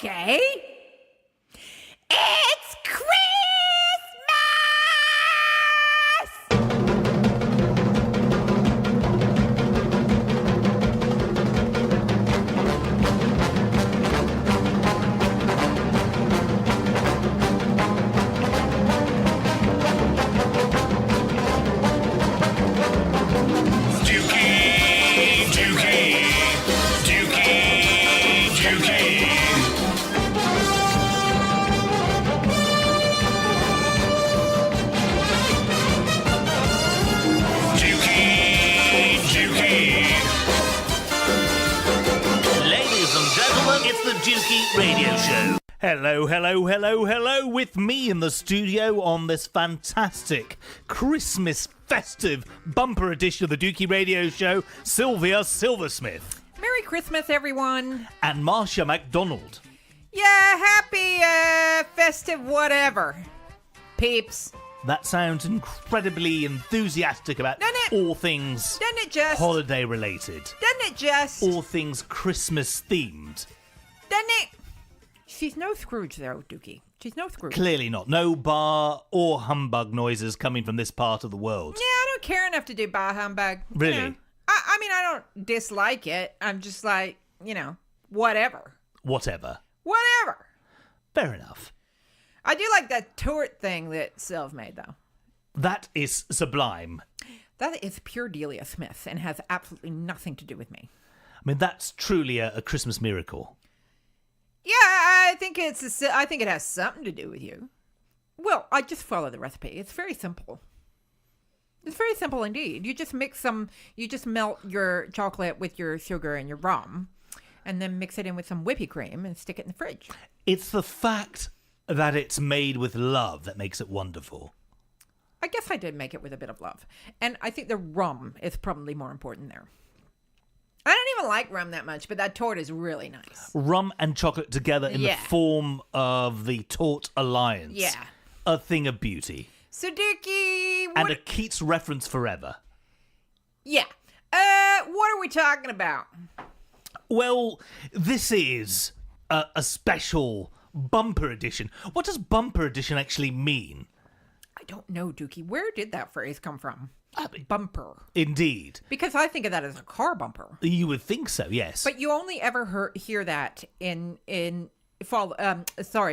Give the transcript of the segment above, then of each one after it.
Okay. It's Christmas! Dukey Radio Show. Hello, with me in the studio on this fantastic Christmas festive bumper edition of the Dukey Radio Show, Sylvia Silversmith. Merry Christmas, everyone. And Marsha MacDonald. Yeah, happy festive whatever, peeps. That sounds incredibly enthusiastic about all things holiday related. Doesn't it just? All things Christmas themed. Doesn't it? She's no Scrooge, though, Dukey. She's no Scrooge. Clearly not. No bar or humbug noises coming from this part of the world. Yeah, I don't care enough to do bar humbug. Really? You know, I mean, I don't dislike it. I'm just like, whatever. Whatever. Fair enough. I do like that tort thing that Sylv made, though. That is sublime. That is pure Delia Smith and has absolutely nothing to do with me. I mean, that's truly a Christmas miracle. Yeah, I think it has something to do with you. Well, I just follow the recipe. It's very simple. It's very simple indeed. You just melt your chocolate with your sugar and your rum, and then mix it in with some whippy cream and stick it in the fridge. It's the fact that it's made with love that makes it wonderful. I guess I did make it with a bit of love. And I think the rum is probably more important there. I don't even like rum that much, but that tort is really nice. Rum and chocolate together in the form of the Tort Alliance. Yeah. A thing of beauty. So, Dukey... And a Keats reference forever. Yeah. What are we talking about? Well, this is a special bumper edition. What does bumper edition actually mean? I don't know, Dukey. Where did that phrase come from? Bumper. Indeed. Because I think of that as a car bumper. You would think so, yes. But you only ever hear that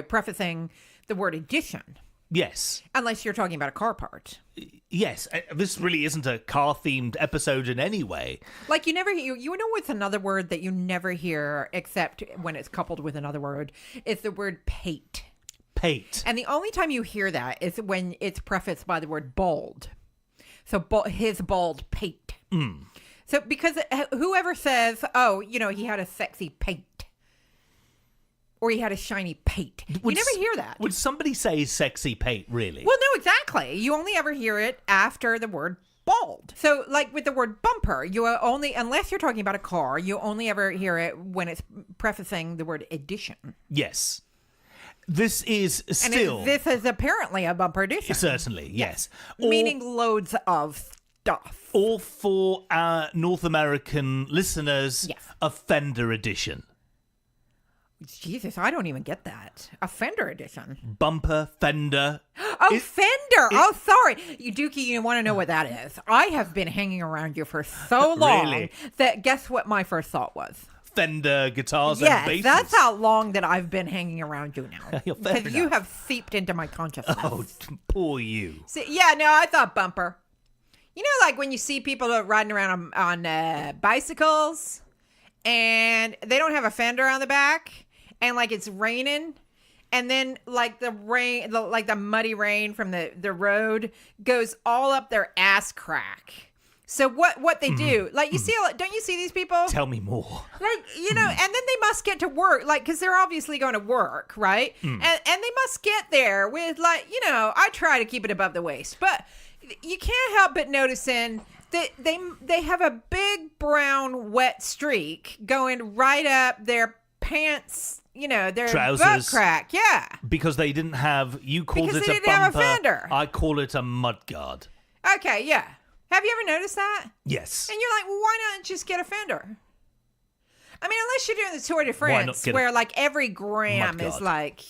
prefacing the word edition. Yes. Unless you're talking about a car part. Yes. This really isn't a car-themed episode in any way. Like you never hear, you know what's another word that you never hear except when it's coupled with another word? It's the word pate. Pate. And the only time you hear that is when it's prefaced by the word bald. So his bald pate. Mm. So because whoever says, he had a sexy pate. Or he had a shiny pate. You never hear that. Would somebody say sexy pate, really? Well, no, exactly. You only ever hear it after the word bald. So like with the word bumper, unless you're talking about a car, you only ever hear it when it's prefacing the word edition. Yes. This is still... And this is apparently a bumper edition. Certainly, yes. Meaning loads of stuff. Or for our North American listeners, a Fender edition. Jesus, I don't even get that. A Fender edition. Bumper, Fender. Oh, Fender. Sorry. Dukey, you want to know what that is? I have been hanging around you for so long that guess what my first thought was? Fender guitars and basses. Yes, that's how long that I've been hanging around you now. Because you have seeped into my consciousness. Oh, poor you. See, I thought bumper. You know, like when you see people riding around on bicycles and they don't have a fender on the back and like it's raining and then like the rain, like the muddy rain from the road goes all up their ass crack. So what they do, like you see, don't you see these people? Tell me more. Like, and then they must get to work, like, because they're obviously going to work, right? And they must get there with, like, I try to keep it above the waist, but you can't help but noticing that they have a big brown wet streak going right up their pants, their trousers, butt crack, yeah. Because they didn't have, you called because it they a didn't bumper. Have a fender. I call it a mudguard. Okay, yeah. Have you ever noticed that? Yes. And you're like, well, why not just get a fender? I mean, unless you're doing the Tour de not France, get a where like every gram is mudguard? like,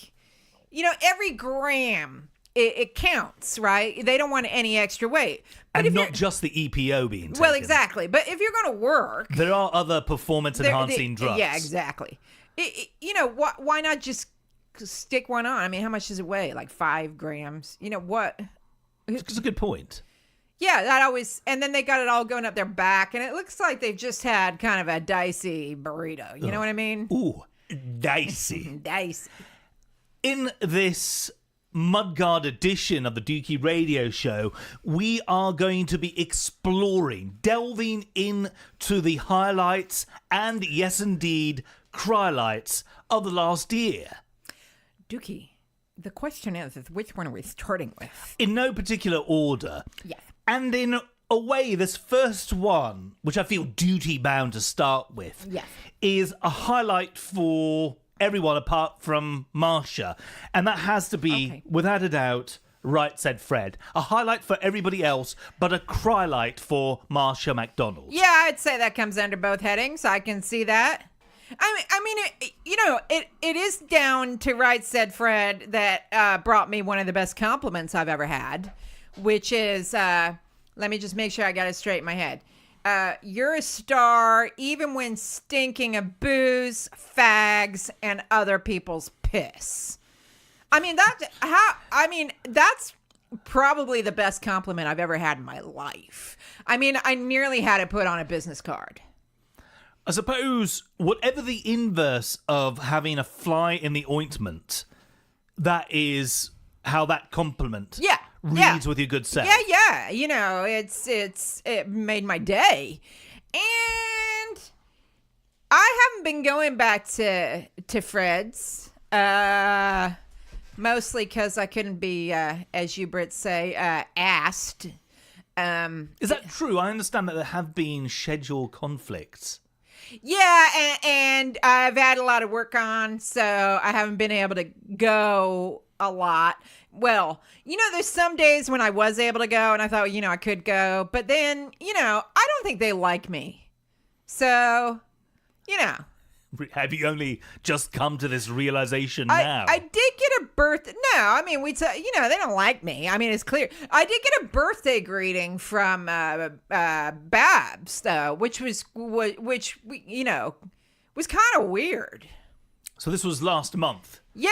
every gram it counts, right? They don't want any extra weight. But And not just the EPO being taken. well, exactly. But if you're going to work, There are other performance-enhancing drugs. yeah, exactly. Why not just stick one on? I mean, how much does it weigh? Like 5 grams? You know what? It's a good point. Yeah, that always, and then they got it all going up their back, and it looks like they've just had kind of a dicey burrito. You know what I mean? Ooh, dicey. Dicey. In this Mudguard edition of the Dukey Radio Show, we are going to be exploring, delving into the highlights and, yes indeed, Crylights of the last year. Dukey, the question is which one are we starting with? In no particular order. Yes. And in a way, this first one, which I feel duty-bound to start with, Yes. is a highlight for everyone apart from Marsha. And that has to be, Okay. without a doubt, Right Said Fred. A highlight for everybody else, but a crylight for Marsha McDonald. Yeah, I'd say that comes under both headings. I can see that. It is down to Right Said Fred that brought me one of the best compliments I've ever had, which is, let me just make sure I got it straight in my head. You're a star even when stinking of booze, fags, and other people's piss. That's probably the best compliment I've ever had in my life. I mean, I nearly had it put on a business card. I suppose, whatever the inverse of having a fly in the ointment, that is how that compliment reads with your good self. Yeah. It made my day. And I haven't been going back to Fred's, mostly because I couldn't be, as you Brits say, asked. Is that true? I understand that there have been schedule conflicts. Yeah, and I've had a lot of work on, so I haven't been able to go a lot. Well, there's some days when I was able to go, and I thought, I could go. But then, I don't think they like me. So, Have you only just come to this realization now? I did get a birthday. No, I mean, they don't like me. I mean, it's clear. I did get a birthday greeting from Babs, though, which was kind of weird. So this was last month. Yeah.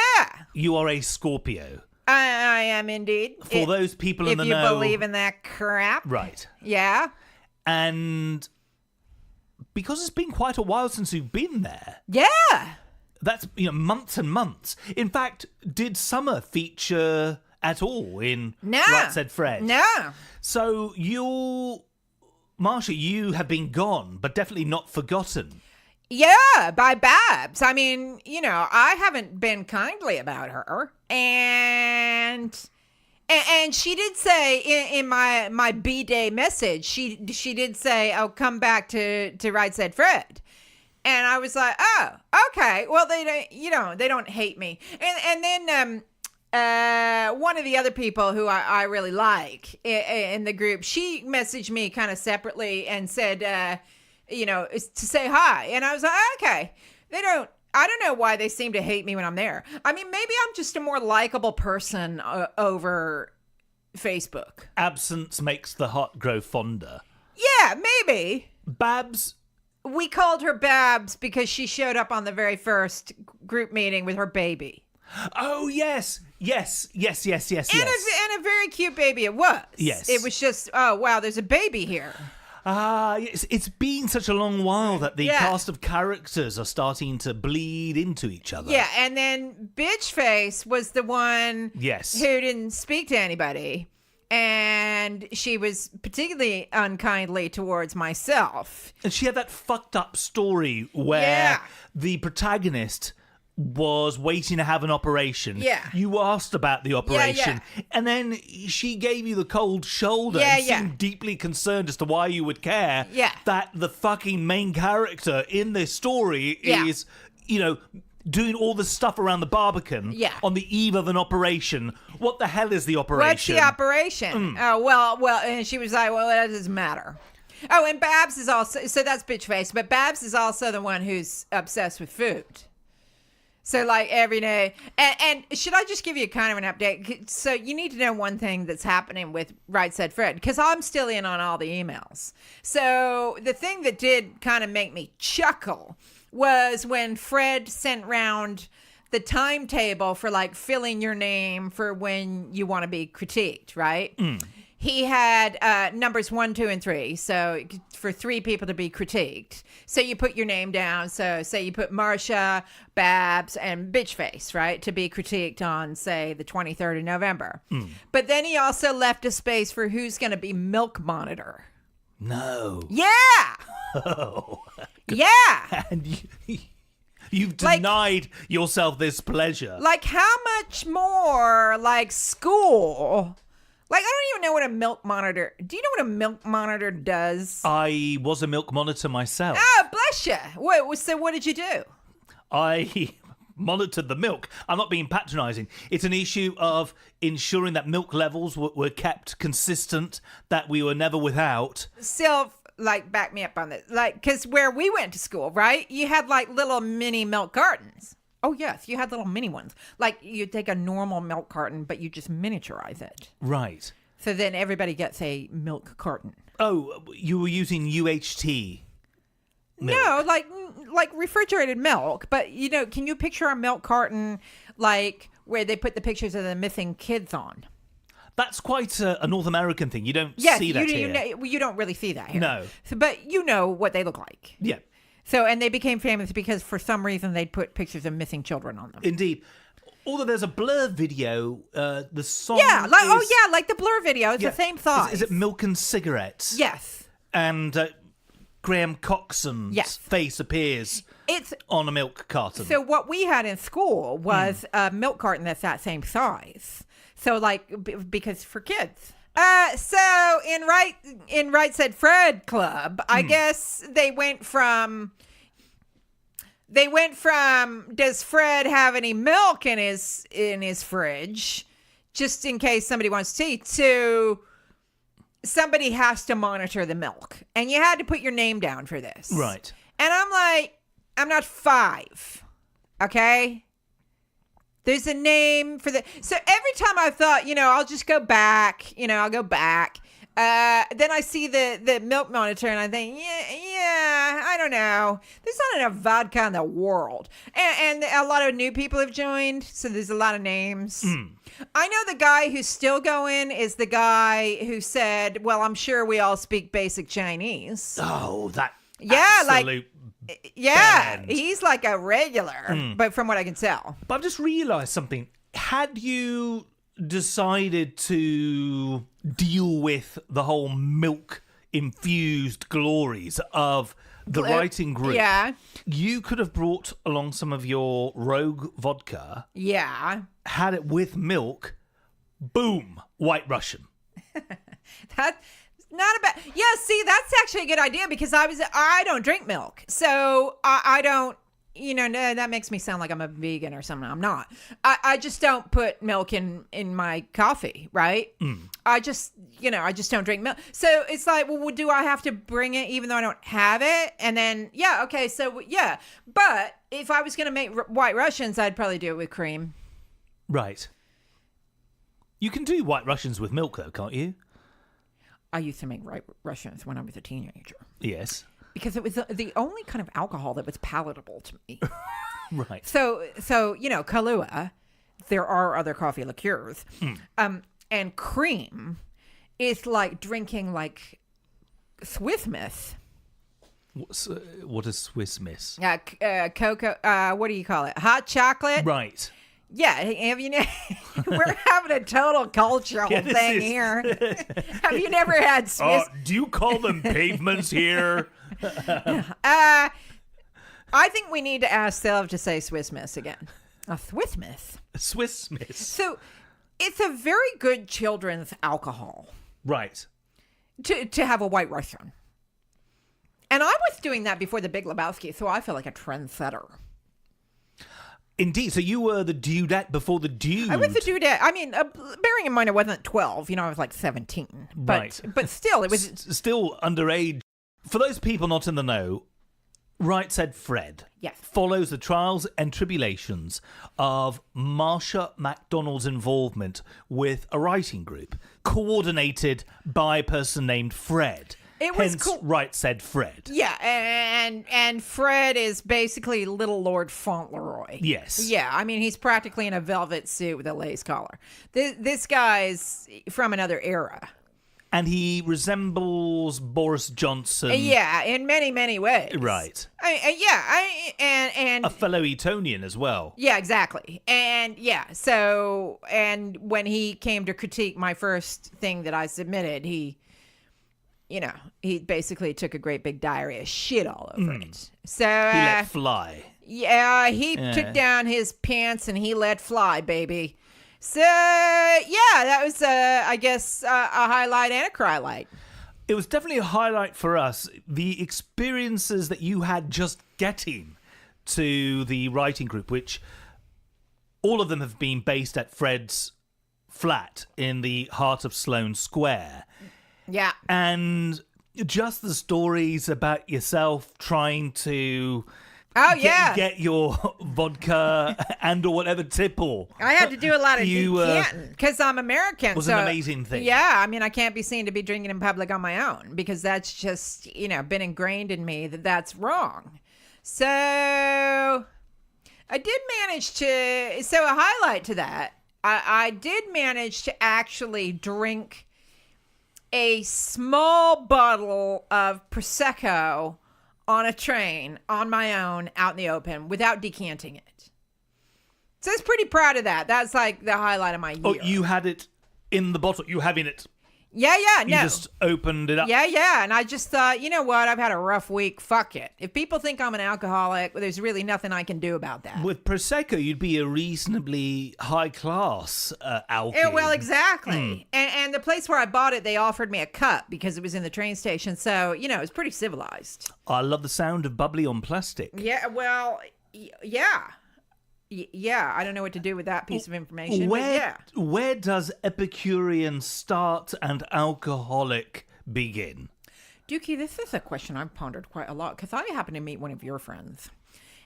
You are a Scorpio. I am indeed. For those people in the know. If you believe in that crap. Right. Yeah. And because it's been quite a while since you've been there. Yeah. That's, months and months. In fact, did summer feature at all in Right Said Fred? No. So Marsha, you have been gone, but definitely not forgotten. Yeah, by Babs. I mean, I haven't been kindly about her. And she did say in my B-Day message, she did say, "Oh, come back to Right Said Fred." And I was like, "Oh, okay. Well, they don't hate me." And then one of the other people who I really like in the group, she messaged me kind of separately and said, to say hi. And I was like, okay, I don't know why they seem to hate me when I'm there. I mean, maybe I'm just a more likable person over Facebook. Absence makes the heart grow fonder. Yeah, maybe. Babs. We called her Babs because she showed up on the very first group meeting with her baby. Oh, yes. Yes. And a very cute baby it was. Yes. It was just, oh, wow, there's a baby here. It's been such a long while that the cast of characters are starting to bleed into each other. Yeah, and then Bitchface was the one who didn't speak to anybody. And she was particularly unkindly towards myself. And she had that fucked up story where the protagonist was waiting to have an operation. Yeah. You asked about the operation. Yeah. And then she gave you the cold shoulder and seemed deeply concerned as to why you would care that the fucking main character in this story is, doing all the stuff around the Barbican on the eve of an operation. What the hell is the operation? What's the operation? Oh, well, and she was like, well, that doesn't matter. Oh, and Babs is also, so that's bitch face, but Babs is also the one who's obsessed with food. So like every day, and should I just give you kind of an update? So you need to know one thing that's happening with Right Said Fred, because I'm still in on all the emails. So the thing that did kind of make me chuckle was when Fred sent round the timetable for like filling your name for when you want to be critiqued, right? He had numbers 1, 2, and 3. So for 3 people to be critiqued. So you put your name down. So say you put Marsha, Babs, and Bitchface, right? To be critiqued on, say, the 23rd of November. But then he also left a space for who's going to be milk monitor. No. Yeah. Oh. Yeah. And you've denied yourself this pleasure. Like how much more like school... Like, I don't even know what a milk monitor... Do you know what a milk monitor does? I was a milk monitor myself. Oh, bless you. So what did you do? I monitored the milk. I'm not being patronizing. It's an issue of ensuring that milk levels were kept consistent, that we were never without. Sylv, like, back me up on this. Like, because where we went to school, right? You had, like, little mini milk cartons. Oh, yes, you had little mini ones. Like, you take a normal milk carton, but you just miniaturize it. Right. So then everybody gets a milk carton. Oh, you were using UHT milk. No, like refrigerated milk. But, you know, can you picture a milk carton, like, where they put the pictures of the missing kids on? That's quite a North American thing. You don't see that here. You don't really see that here. No. So, but you know what they look like. Yeah. So, and they became famous because for some reason they'd put pictures of missing children on them. Indeed. Although there's a Blur video, the song Yeah, like is, like the Blur video. It's the same size. Is it Milk and Cigarettes? Yes. And Graham Coxon's face appears on a milk carton. So what we had in school was a milk carton that's that same size. So like, because for kids. So in Right Said Fred Club, I guess they went from does Fred have any milk in his fridge, just in case somebody wants tea, to somebody has to monitor the milk, and you had to put your name down for this, right? And I'm like, I'm not 5, okay. There's a name for the... So every time I thought, I'll just go back, I'll go back. Then I see the milk monitor and I think, yeah, I don't know. There's not enough vodka in the world. And a lot of new people have joined, so there's a lot of names. I know the guy who's still going is the guy who said, well, I'm sure we all speak basic Chinese. Oh, that absolute... Yeah, band. he's like a regular, but from what I can tell. But I've just realised something. Had you decided to deal with the whole milk-infused glories of the writing group, you could have brought along some of your rogue vodka. Yeah. Had it with milk. Boom. White Russian. Not a bad... Yeah, see, that's actually a good idea because I don't drink milk. So I don't, that makes me sound like I'm a vegan or something. I'm not. I just don't put milk in my coffee, right? I just don't drink milk. So it's like, well, do I have to bring it even though I don't have it? And then, okay, so yeah. But if I was going to make White Russians, I'd probably do it with cream. Right. You can do White Russians with milk though, can't you? I used to make White Russians when I was a teenager. Yes. Because it was the only kind of alcohol that was palatable to me. Right. So Kahlua, there are other coffee liqueurs. And cream is like drinking like Swiss Miss. What is Swiss Miss? Cocoa, what do you call it? Hot chocolate? Right. Yeah, have you we're having a total cultural thing here. Have you never had Swiss? Do you call them pavements here? I think we need to ask Sylv to say Swiss Miss again. A Swiss Miss. Swiss Miss. So it's a very good children's alcohol. Right. To have a White Russian. And I was doing that before the Big Lebowski, so I feel like a trendsetter. Indeed. So you were the dudette before the dude. I was the dudette. I mean, bearing in mind I wasn't 12. I was like 17. But, right. But still, it was... Still underage. For those people not in the know, Right Said Fred Yes. follows the trials and tribulations of Marsha MacDonald's involvement with a writing group coordinated by a person named Fred. It was Hence, cool. Right Said Fred. Yeah, and Fred is basically Little Lord Fauntleroy. Yes. Yeah, I mean, he's practically in a velvet suit with a lace collar. This guy's from another era. And he resembles Boris Johnson. Yeah, in many, many ways. Right. And A fellow Etonian as well. yeah, exactly. And yeah, so, and when he came to critique my first thing that I submitted, he basically took a great big diarrhea shit all over it. So He let fly. yeah, he took down his pants and he let fly, baby. So yeah, that was I guess a highlight and a crylight. It was definitely a highlight for us. The experiences that you had just getting to the writing group, which all of them have been based at Fred's flat in the heart of Sloane Square. Yeah. And just the stories about yourself trying to get your vodka and or whatever tipple. I had to do a lot of decanting because I'm American. Was an amazing thing. Yeah, I mean, I can't be seen to be drinking in public on my own because that's just, been ingrained in me that that's wrong. So I did manage to, so a highlight to that, I did manage to actually drink a small bottle of Prosecco on a train on my own out in the open without decanting it. So I was pretty proud of that. That's like the highlight of my year. Oh, you had it in the bottle. You having it. Yeah, You just opened it up. Yeah. And I just thought, you know what? I've had a rough week. Fuck it. If people think I'm an alcoholic, there's really nothing I can do about that. With Prosecco, you'd be a reasonably high-class alky. Yeah, well, exactly. And the place where I bought it, they offered me a cup because it was in the train station. So, it was pretty civilized. I love the sound of bubbly on plastic. Yeah, well, yeah. Yeah, I don't know what to do with that piece of information. But yeah. Where does Epicurean start and alcoholic begin? Dukey, this is a question I've pondered quite a lot because I happened to meet one of your friends.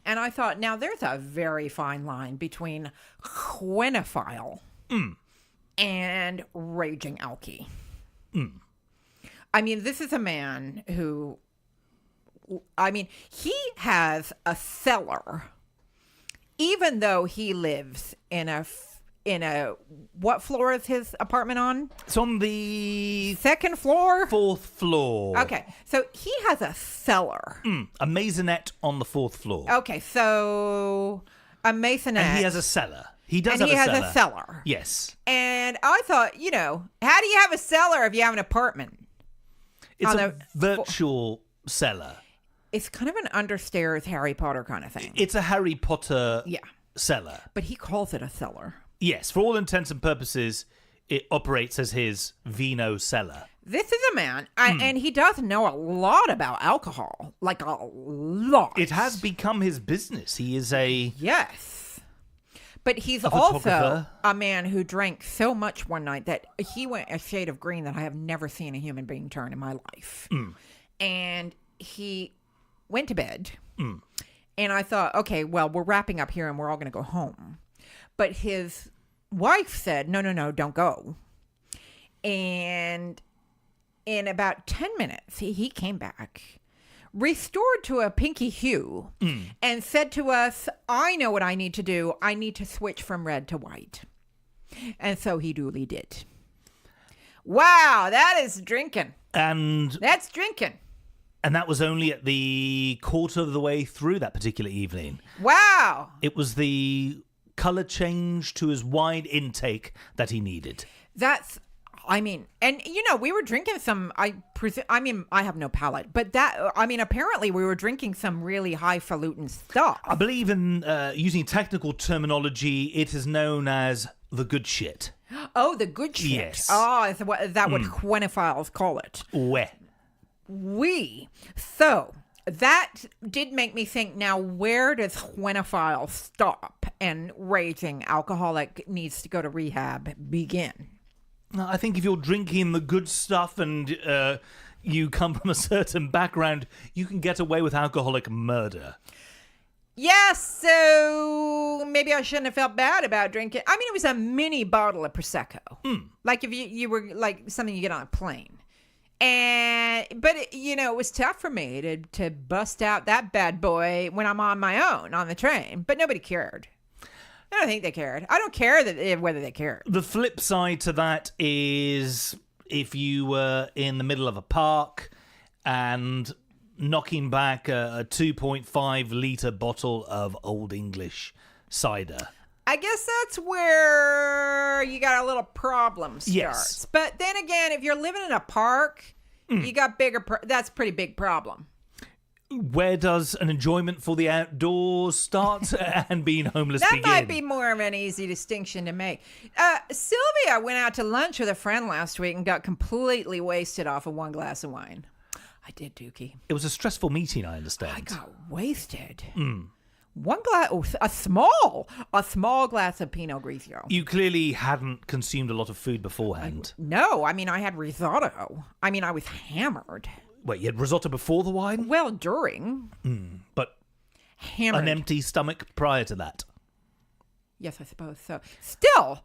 And I thought, now there's a very fine line between quinophile and raging alky. I mean, this is a man who, he has a cellar. Even though he lives in a what floor is his apartment on? It's on the Second floor? fourth floor. Okay, so he has a cellar. A maisonette on the fourth floor. Okay, so a maisonette. And he has a cellar. He does and have he has a cellar. Yes. And I thought, how do you have a cellar if you have an apartment? It's a virtual cellar. It's kind of an understairs Harry Potter kind of thing. It's a Harry Potter cellar. But he calls it a cellar. Yes, for all intents and purposes, it operates as his vino cellar. This is a man, and he does know a lot about alcohol. Like a lot. It has become his business. He is a... Yes. But he's a also photographer. a man who drank so much one night that he went a shade of green that I have never seen a human being turn in my life. And he went to bed. And I thought, okay, well, we're wrapping up here and we're all going to go home. But his wife said, no, don't go. And in about 10 minutes, he came back, restored to a pinky hue, and said to us, I know what I need to do. I need to switch from red to white. And so he duly did. Wow, that is drinking. That's drinking. And that was only at the quarter of the way through that particular evening. Wow. It was the colour change to his wine intake that he needed. And we were drinking some, I have no palate, but apparently we were drinking some really highfalutin stuff. I believe in using technical terminology, it is known as the good shit. Oh, the good shit. Yes. Oh, is that what quinophiles call it? So that did make me think, now where does quinophile stop and raging alcoholic needs to go to rehab begin? I think if you're drinking the good stuff and you come from a certain background, you can get away with alcoholic murder. Yes, so maybe I shouldn't have felt bad about drinking. I mean, it was a mini bottle of Prosecco. Like if you were like something you get on a plane. But it was tough for me to bust out that bad boy when I'm on my own on the train. But nobody cared. I don't think they cared. I don't care whether they cared. The flip side to that is if you were in the middle of a park and knocking back a 2.5 litre bottle of Old English cider. I guess that's where you got a little problem starts. Yes. But then again, if you're living in a park, you got that's a pretty big problem. Where does an enjoyment for the outdoors start and being homeless That begin? might be more of an easy distinction to make. Sylvia went out to lunch with a friend last week and got completely wasted off of one glass of wine. I did, Dukey. It was a stressful meeting, I understand. I got wasted. One glass, a small glass of Pinot Grigio. You clearly hadn't consumed a lot of food beforehand. No, I mean, I had risotto. I mean, I was hammered. Wait, you had risotto before the wine? Well, during. But Hammered. an empty stomach prior to that? Yes, I suppose so. Still,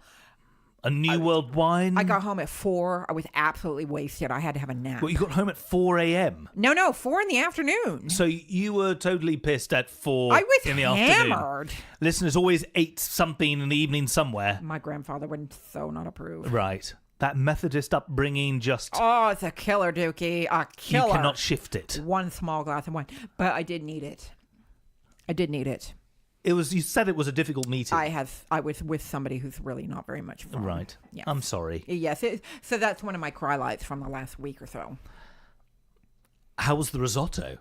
A New World wine? I got home at 4. I was absolutely wasted. I had to have a nap. Well, you got home at 4 a.m.? No, 4 in the afternoon. So you were totally pissed at 4 I was in the hammered. afternoon. Listeners always ate something in the evening somewhere. My grandfather would so not approve. Right. That Methodist upbringing just... Oh, it's a killer, Dukey. A killer. You cannot shift it. One small glass of wine. But I did need it. It was. You said it was a difficult meeting. I was with somebody who's really not very much fun. Right. Yeah. I'm sorry. Yes. So that's one of my Crylights from the last week or so. How was the risotto?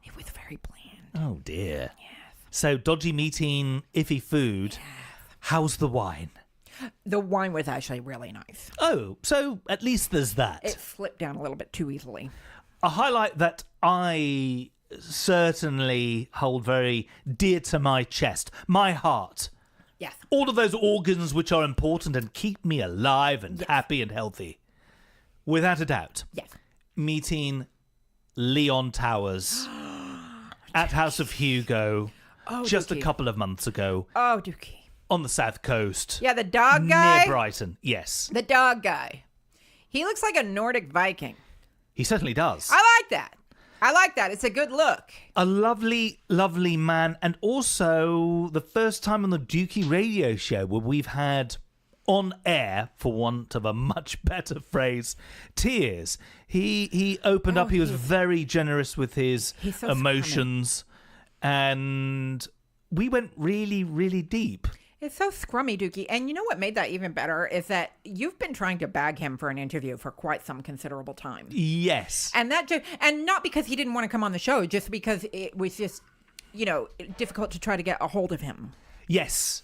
It was very bland. Oh, dear. Yes. So, dodgy meeting, iffy food. Yes. How's the wine? The wine was actually really nice. Oh, so at least there's that. It slipped down a little bit too easily. A highlight that I certainly hold very dear to my chest, my heart. Yes. All of those organs which are important and keep me alive and happy and healthy. Without a doubt. Yes. Meeting Leon Towers at House of Hugo just Dukey. a couple of months ago Oh, Dukey. on the south coast. Yeah, the dog guy. Near Brighton, yes. The dog guy. He looks like a Nordic Viking. He certainly does. I like that. It's a good look. A lovely, lovely man, and also the first time on the Dukey radio show where we've had on air, for want of a much better phrase, tears. He opened up. He was very generous with his so emotions, and we went really, really deep. It's so scrummy, Dukey. And you know what made that even better is that you've been trying to bag him for an interview for quite some considerable time. Yes. And and not because he didn't want to come on the show, just because it was just, difficult to try to get a hold of him. Yes.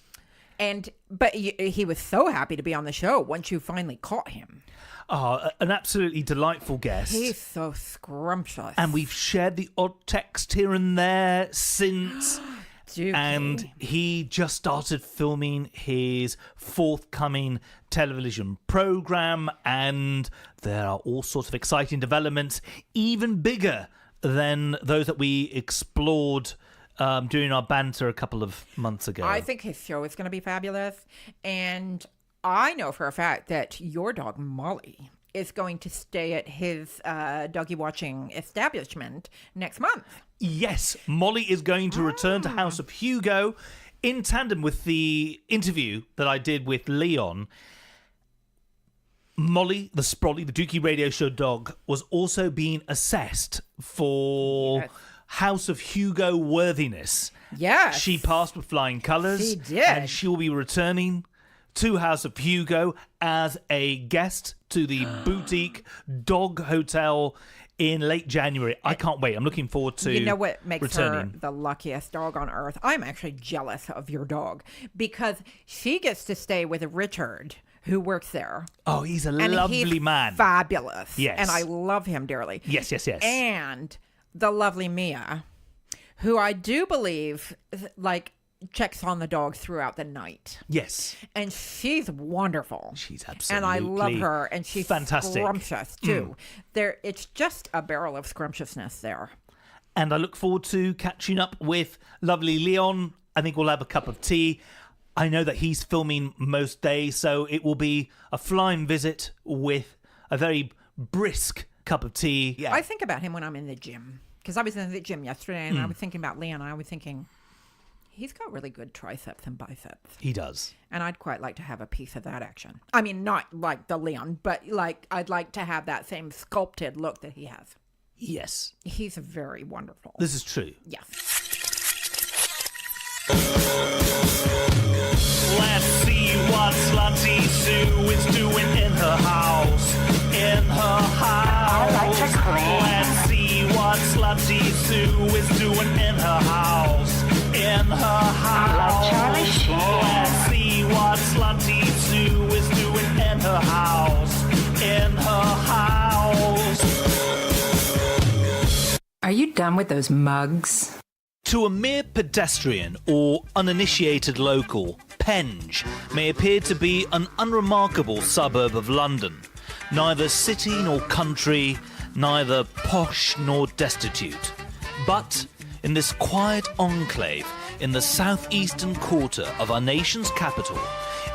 But he was so happy to be on the show once you finally caught him. Oh, an absolutely delightful guest. He's so scrumptious. And we've shared the odd text here and there since. Dukey. And he just started filming his forthcoming television program, and there are all sorts of exciting developments, even bigger than those that we explored during our banter a couple of months ago. I think his show is going to be fabulous. And I know for a fact that your dog, Molly, is going to stay at his doggy watching establishment next month. Yes, Molly is going to return to House of Hugo in tandem with the interview that I did with Leon. Molly, the Sprolly, the Dukey radio show dog, was also being assessed for House of Hugo worthiness. Yes. She passed with flying colours. She did. And she will be returning to House of Hugo as a guest to the boutique dog hotel in late January. I can't wait. I'm looking forward to You know what makes returning. her the luckiest dog on earth? I'm actually jealous of your dog because she gets to stay with Richard, who works there. Oh, he's a And lovely he's man. Fabulous. Yes. And I love him dearly. Yes. And the lovely Mia, who I do believe, checks on the dog throughout the night. Yes. And she's wonderful. She's absolutely And I love her. And she's fantastic. Scrumptious, too. It's just a barrel of scrumptiousness there. And I look forward to catching up with lovely Leon. I think we'll have a cup of tea. I know that he's filming most days, so it will be a flying visit with a very brisk cup of tea. Yeah. I think about him when I'm in the gym. Because I was in the gym yesterday, and I was thinking about Leon. I was thinking, he's got really good triceps and biceps. He does. And I'd quite like to have a piece of that action. I mean, not like the Leon, but like I'd like to have that same sculpted look that he has. Yes. He's very wonderful. This is true. Yes. Let's see what Slutty Sue is doing in her house. In her house. I like to clean. Let's see what Slutty Sue is doing in her house. In her house. like Charlie Sheen. Let's see what Slutty Sue is doing in her house. In her house. Are you done with those mugs? To a mere pedestrian or uninitiated local, Penge may appear to be an unremarkable suburb of London. Neither city nor country, neither posh nor destitute. But in this quiet enclave in the southeastern quarter of our nation's capital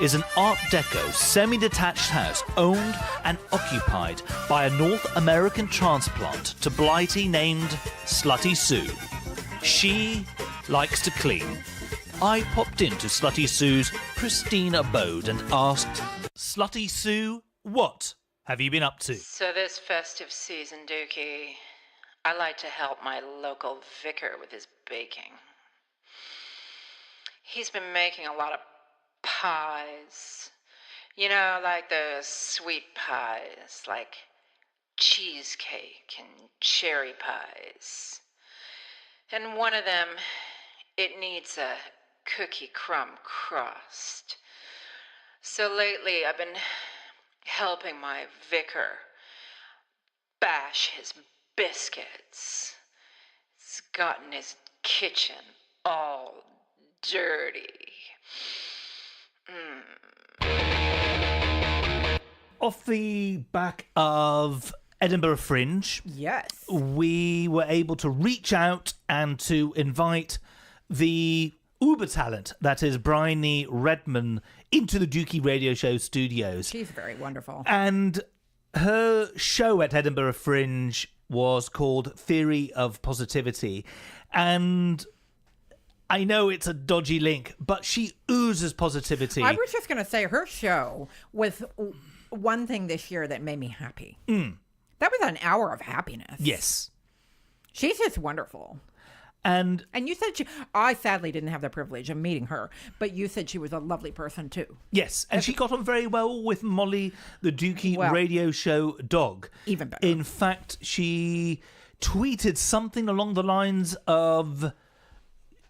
is an Art Deco semi-detached house owned and occupied by a North American transplant to Blighty named Slutty Sue. She likes to clean. I popped into Slutty Sue's pristine abode and asked, Slutty Sue, what have you been up to? So this festive season, Dukey, I like to help my local vicar with his baking. He's been making a lot of pies. You know, like those sweet pies, like cheesecake and cherry pies. And one of them, it needs a cookie crumb crust. So lately I've been helping my vicar bash his biscuits. It's gotten his kitchen all dirty. Off the back of Edinburgh Fringe, Yes. we were able to reach out and to invite the uber talent that is Bryony Redman into the Dukey Radio Show studios. She's very wonderful. And her show at Edinburgh Fringe was called Theory of Positivity. And I know it's a dodgy link, but she oozes positivity. I was just going to say her show was one thing this year that made me happy. That was an hour of happiness. Yes. She's just wonderful. And And you said I sadly didn't have the privilege of meeting her, but you said she was a lovely person too. yes, and she got on very well with Molly, the Dukey Well, Radio Show dog. even better. In fact, she tweeted something along the lines of,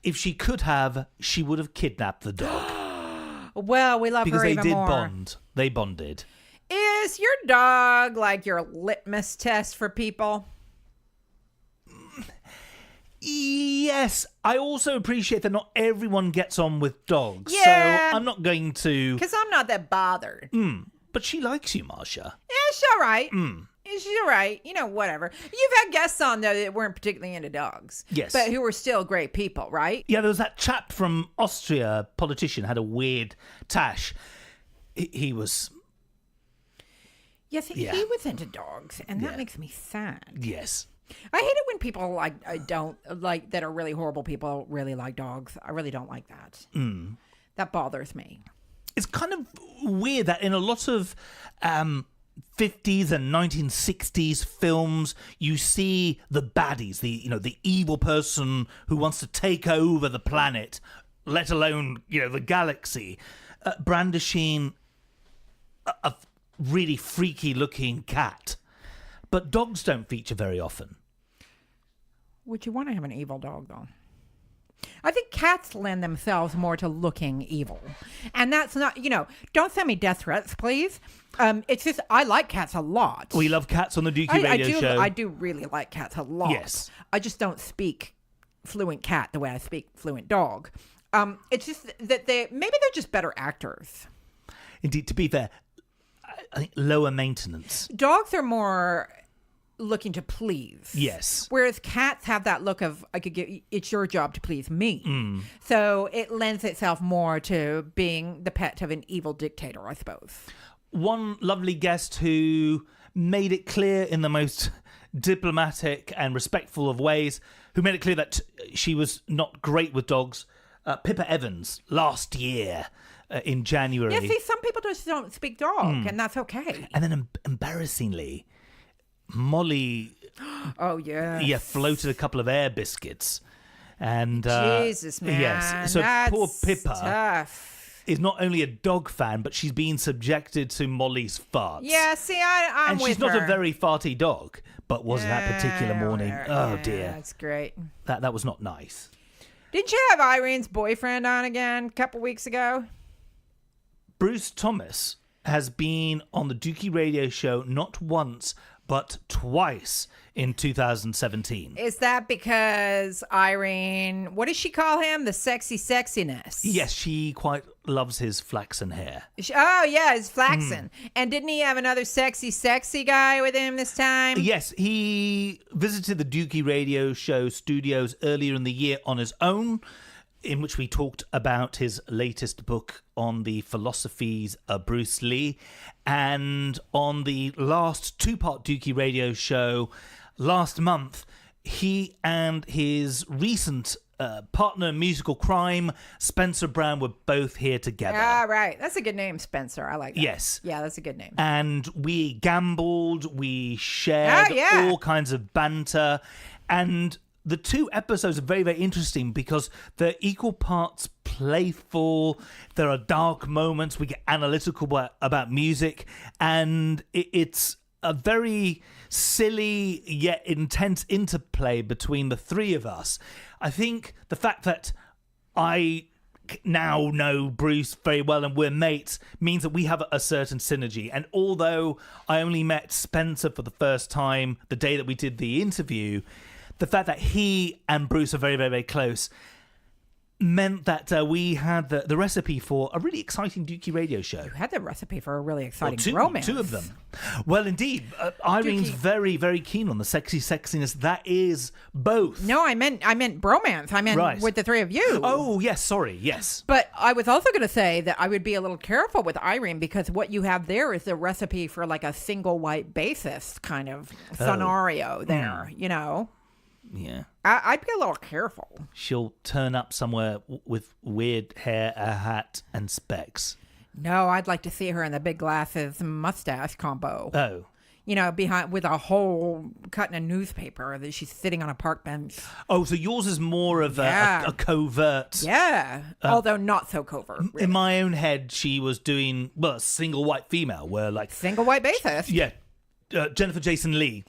if she could have, she would have kidnapped the dog. Well, we love Because her they even did more. bond. They bonded. Is your dog like your litmus test for people? Yes, I also appreciate that not everyone gets on with dogs. Yeah. So I'm not going to... Because I'm not that bothered. But she likes you, Marsha. Yeah, she's all right. She's all right. You know, whatever. You've had guests on, though, that weren't particularly into dogs. Yes. But who were still great people, right? Yeah, there was that chap from Austria, a politician, had a weird tash. He was... Yes, he Yeah. was into dogs, and that makes me sad. Yes. I hate it when people that are really horrible people really like dogs. I really don't like that. That bothers me. It's kind of weird that in a lot of 50s and 1960s films, you see the baddies, the evil person who wants to take over the planet, let alone the galaxy, brandishing a really freaky looking cat. But dogs don't feature very often. Would you want to have an evil dog, though? I think cats lend themselves more to looking evil. And that's not, don't send me death threats, please. It's just, I like cats a lot. We love cats on the Dukey Radio Show. I do really like cats a lot. Yes. I just don't speak fluent cat the way I speak fluent dog. It's just that maybe they're just better actors. Indeed, to be fair, I think lower maintenance. Dogs are more looking to please. Yes. Whereas cats have that look of, it's your job to please me. So it lends itself more to being the pet of an evil dictator, I suppose. One lovely guest who made it clear in the most diplomatic and respectful of ways, who made it clear that she was not great with dogs, Pippa Evans, last year in January. Yeah, see, some people just don't speak dog, and that's okay. And then embarrassingly, Molly Oh, yeah. floated a couple of air biscuits. And Jesus, man. Yes. So that's poor Pippa tough. is not only a dog fan, but she's been subjected to Molly's farts. Yeah, see, I'm and with she's not her. a very farty dog, but was that particular morning. Oh, dear. That's great. That was not nice. Didn't you have Irene's boyfriend on again a couple weeks ago? Bruce Thomas has been on the Dukey radio show not once, but twice in 2017. Is that because Irene, what does she call him? The sexy sexiness. Yes, she quite loves his flaxen hair. Oh, yeah, it's flaxen. And didn't he have another sexy guy with him this time? Yes, he visited the Dukey radio show studios earlier in the year on his own, in which we talked about his latest book on the philosophies of Bruce Lee. And on the last two-part Dukey radio show last month, he and his recent partner in musical crime, Spencer Brown, were both here together. Ah, right. That's a good name, Spencer. I like that. Yes. Yeah, that's a good name. And we gambled, we shared all kinds of banter, and the two episodes are very, very interesting because they're equal parts playful. There are dark moments. We get analytical about music, and it's a very silly yet intense interplay between the three of us. I think the fact that I now know Bruce very well and we're mates means that we have a certain synergy. And although I only met Spencer for the first time the day that we did the interview, the fact that he and Bruce are very, very, very close meant that we had the recipe for a really exciting Dukey radio show. You had the recipe for a really exciting Well, romance. two of them. Well, indeed. Irene's Dukey. very, very keen on the sexy sexiness. That is both. No, I meant bromance. I meant Right. with the three of you. Oh, yes, sorry, yes. But I was also going to say that I would be a little careful with Irene because what you have there is a recipe for like a single white basis kind of scenario there, you know? Yeah. I'd be a little careful. She'll turn up somewhere with weird hair, a hat, and specs. No, I'd like to see her in the big glasses mustache combo. Oh. You know, behind with a hole cut in a newspaper that she's sitting on a park bench. Oh, so yours is more of Yeah. a covert. Yeah, although not so covert. Really. In my own head, she was doing, well, a single white female, where like... Single white basis. Yeah. Jennifer Jason Leigh,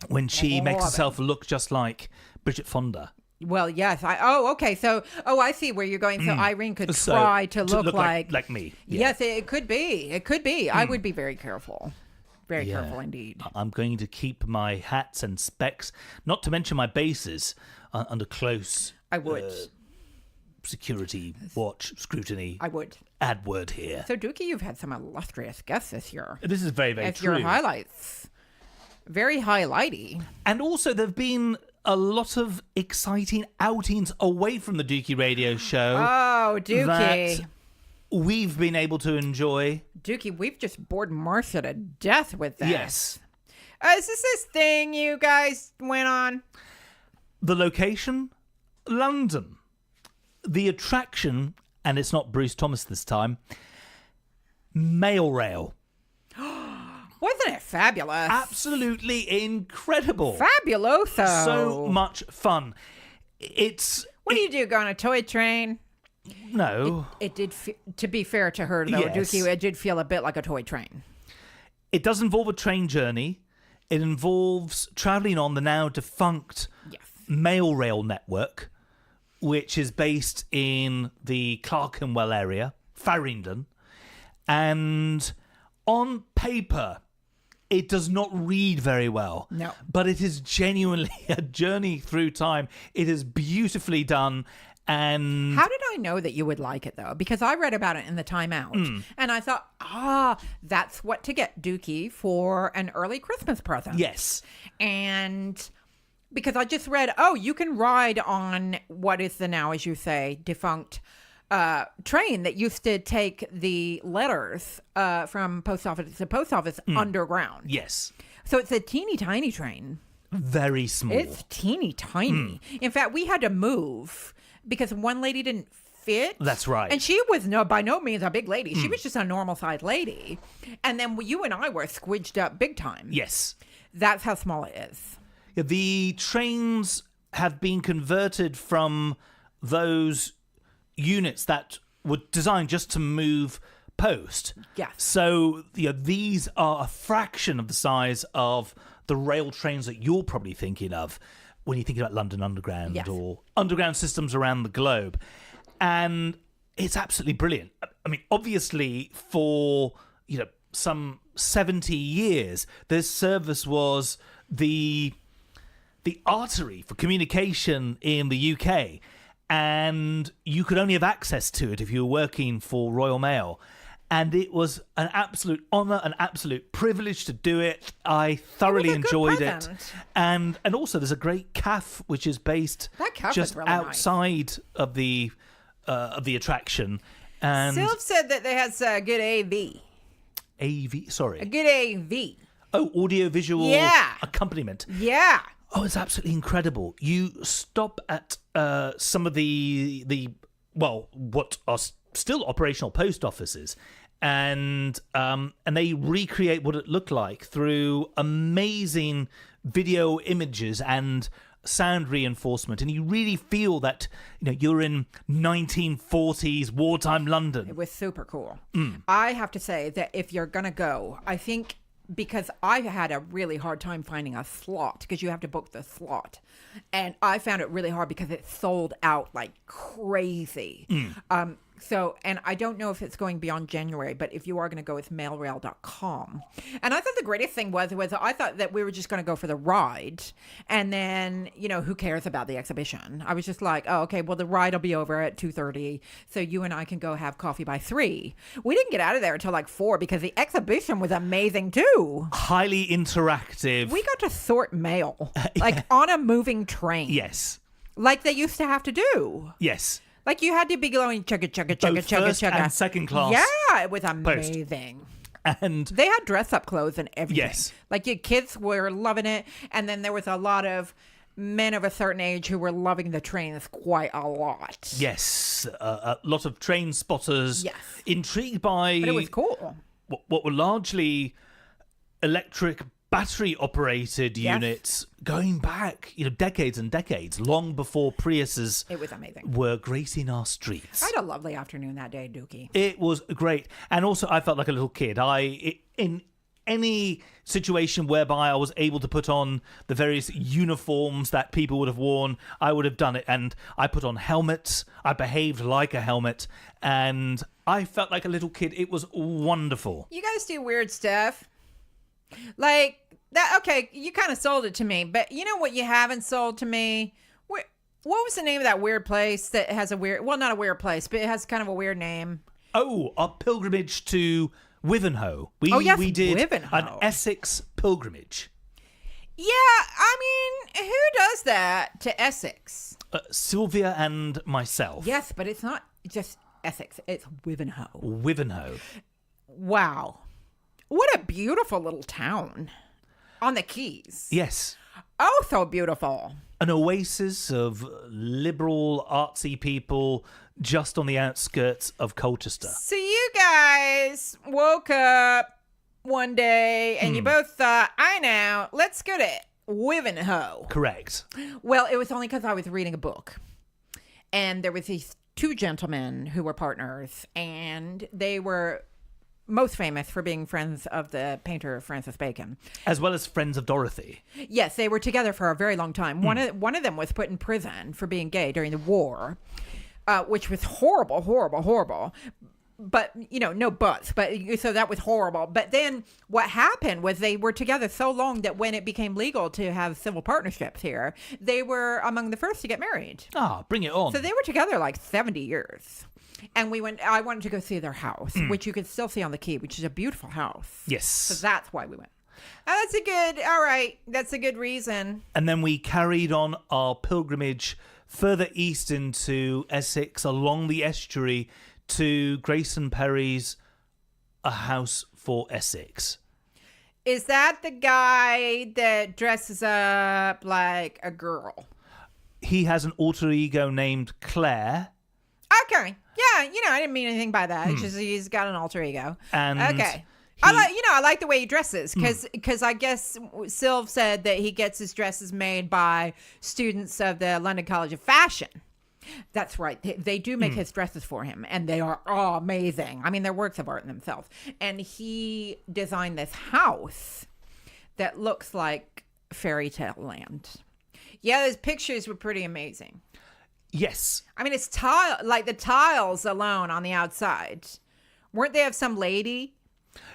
when she makes Love herself look just like Bridget Fonda. Well, yes. Okay. So, I see where you're going. So Irene could So, try to look like me. Yeah. Yes, it could be. It could be. I would be very careful. Very careful indeed. I'm going to keep my hats and specs, not to mention my bases, under close I would. security watch, scrutiny. I would. Add word here. So, Dukey, you've had some illustrious guests this year. This is very, very It's true. your highlights. Very highlighty. And also, there have been a lot of exciting outings away from the Dukey radio show Oh, Dukey. that we've been able to enjoy. Dukey, we've just bored Marsha to death with that. Yes. Is this thing you guys went on? The location? London. The attraction, and it's not Bruce Thomas this time, Mail Rail. Wasn't it fabulous? Absolutely incredible. Fabuloso. So much fun. What do you do? Go on a toy train? No. It did, to be fair to her, though, Yes. Dukey, it did feel a bit like a toy train. It does involve a train journey. It involves travelling on the now defunct Mail Rail network, which is based in the Clerkenwell area, Farringdon. And on paper, it does not read very well. No. But it is genuinely a journey through time. It is beautifully done. And How did I know that you would like it, though? Because I read about it in the Time Out, and I thought, that's what to get Dukey for an early Christmas present. yes, And because I just read, you can ride on what is the now, as you say, defunct train that used to take the letters from post office to post office underground. yes, So it's a teeny tiny train. very small. It's teeny tiny. In fact, we had to move because one lady didn't fit. That's right. And she was by no means a big lady. She was just a normal sized lady. And then you and I were squidged up big time. Yes. That's how small it is. Yeah, the trains have been converted from those units that were designed just to move post. Yes. So these are a fraction of the size of the rail trains that you're probably thinking of when you think about London Underground Yes. or underground systems around the globe. And it's absolutely brilliant. I mean, obviously, for some 70 years, this service was the artery for communication in the UK, and you could only have access to it if you were working for Royal Mail. And it was an absolute honour, an absolute privilege to do it. I thoroughly a good enjoyed it. present. And also there's a great cafe which is based That cafe just is really nice. outside of the attraction. And Sylv said that they had a good AV. AV, sorry. A good AV. Oh, audio-visual Yeah. accompaniment. Yeah. Oh, it's absolutely incredible. You stop at some of the what are still operational post offices, and they recreate what it looked like through amazing video images and sound reinforcement, and you really feel that you're in 1940s wartime London. It was super cool. I have to say that if you're going to go, I think because I had a really hard time finding a slot because you have to book the slot. And I found it really hard because it sold out like crazy. So, and I don't know if it's going beyond January, but if you are going to go, it's mailrail.com. And I thought the greatest thing was I thought that we were just going to go for the ride. And then, who cares about the exhibition? I was just like, oh, okay, well, the ride will be over at 2:30. So you and I can go have coffee by 3. We didn't get out of there until like 4 because the exhibition was amazing too. Highly interactive. We got to sort mail like on a moving train. Yes. Like they used to have to do. Yes. Like you had to be going chugga chugga chugga Both chugga first chugga. and second class. Yeah, it was amazing. And They had dress up clothes and everything. Yes. Like your kids were loving it, and then there was a lot of men of a certain age who were loving the trains quite a lot. yes, a lot of train spotters Yes. intrigued by But it was cool. what were largely electric battery operated Yes. units going back decades and decades, long before Priuses It was amazing. were gracing our streets. I had a lovely afternoon that day, Dukey. It was great. And also I felt like a little kid. In any situation whereby I was able to put on the various uniforms that people would have worn, I would have done it. And I put on helmets. I behaved like a helmet. And I felt like a little kid. It was wonderful. You guys do weird stuff. Like that. Okay, you kind of sold it to me, but you know what you haven't sold to me? What was the name of that weird place that has a weird, well, not a weird place, but it has kind of a weird name? Oh, our pilgrimage to Wivenhoe. Yes, we did Wivenhoe. an Essex pilgrimage. Yeah, I mean, who does that to Essex? Sylvia and myself. Yes, but it's not just Essex, it's Wivenhoe. Wivenhoe. Wow. What a beautiful little town on the Keys. Yes. Oh, so beautiful. An oasis of liberal, artsy people just on the outskirts of Colchester. So you guys woke up one day and you both thought, I know, let's go to Wivenhoe. Correct. Well, it was only because I was reading a book. And there was these 2 gentlemen who were partners, and they were most famous for being friends of the painter Francis Bacon. As well as friends of Dorothy. Yes, they were together for a very long time. One of them was put in prison for being gay during the war, which was horrible, horrible, horrible. but no buts. But so that was horrible. But then what happened was they were together so long that when it became legal to have civil partnerships here, they were among the first to get married. Ah, bring it on. So they were together like 70 years. And I wanted to go see their house, which you could still see on the Key, which is a beautiful house. Yes. So that's why we went. That's a good reason. And then we carried on our pilgrimage further east into Essex along the estuary to Grayson Perry's A House for Essex. Is that the guy that dresses up like a girl? He has an alter ego named Claire. Okay. Yeah, I didn't mean anything by that. It's just he's got an alter ego. And okay. I like the way he dresses because I guess Sylv said that he gets his dresses made by students of the London College of Fashion. That's right. They do make his dresses for him, and they are amazing. I mean, they're works of art in themselves. And he designed this house that looks like fairy tale land. Yeah, those pictures were pretty amazing. Yes. I mean, it's the tiles alone on the outside. Weren't they of some lady?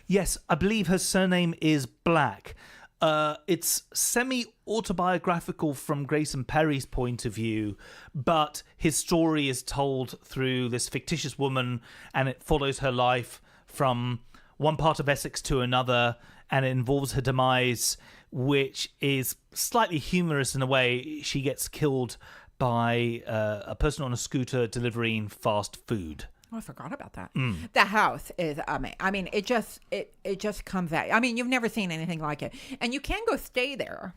Yes, I believe her surname is Black. It's semi-autobiographical from Grayson Perry's point of view, but his story is told through this fictitious woman, and it follows her life from one part of Essex to another, and it involves her demise, which is slightly humorous in a way. She gets killed by a person on a scooter delivering fast food. Oh, I forgot about that. The house is amazing. I mean, it just comes out. I mean, you've never seen anything like it, and you can go stay there.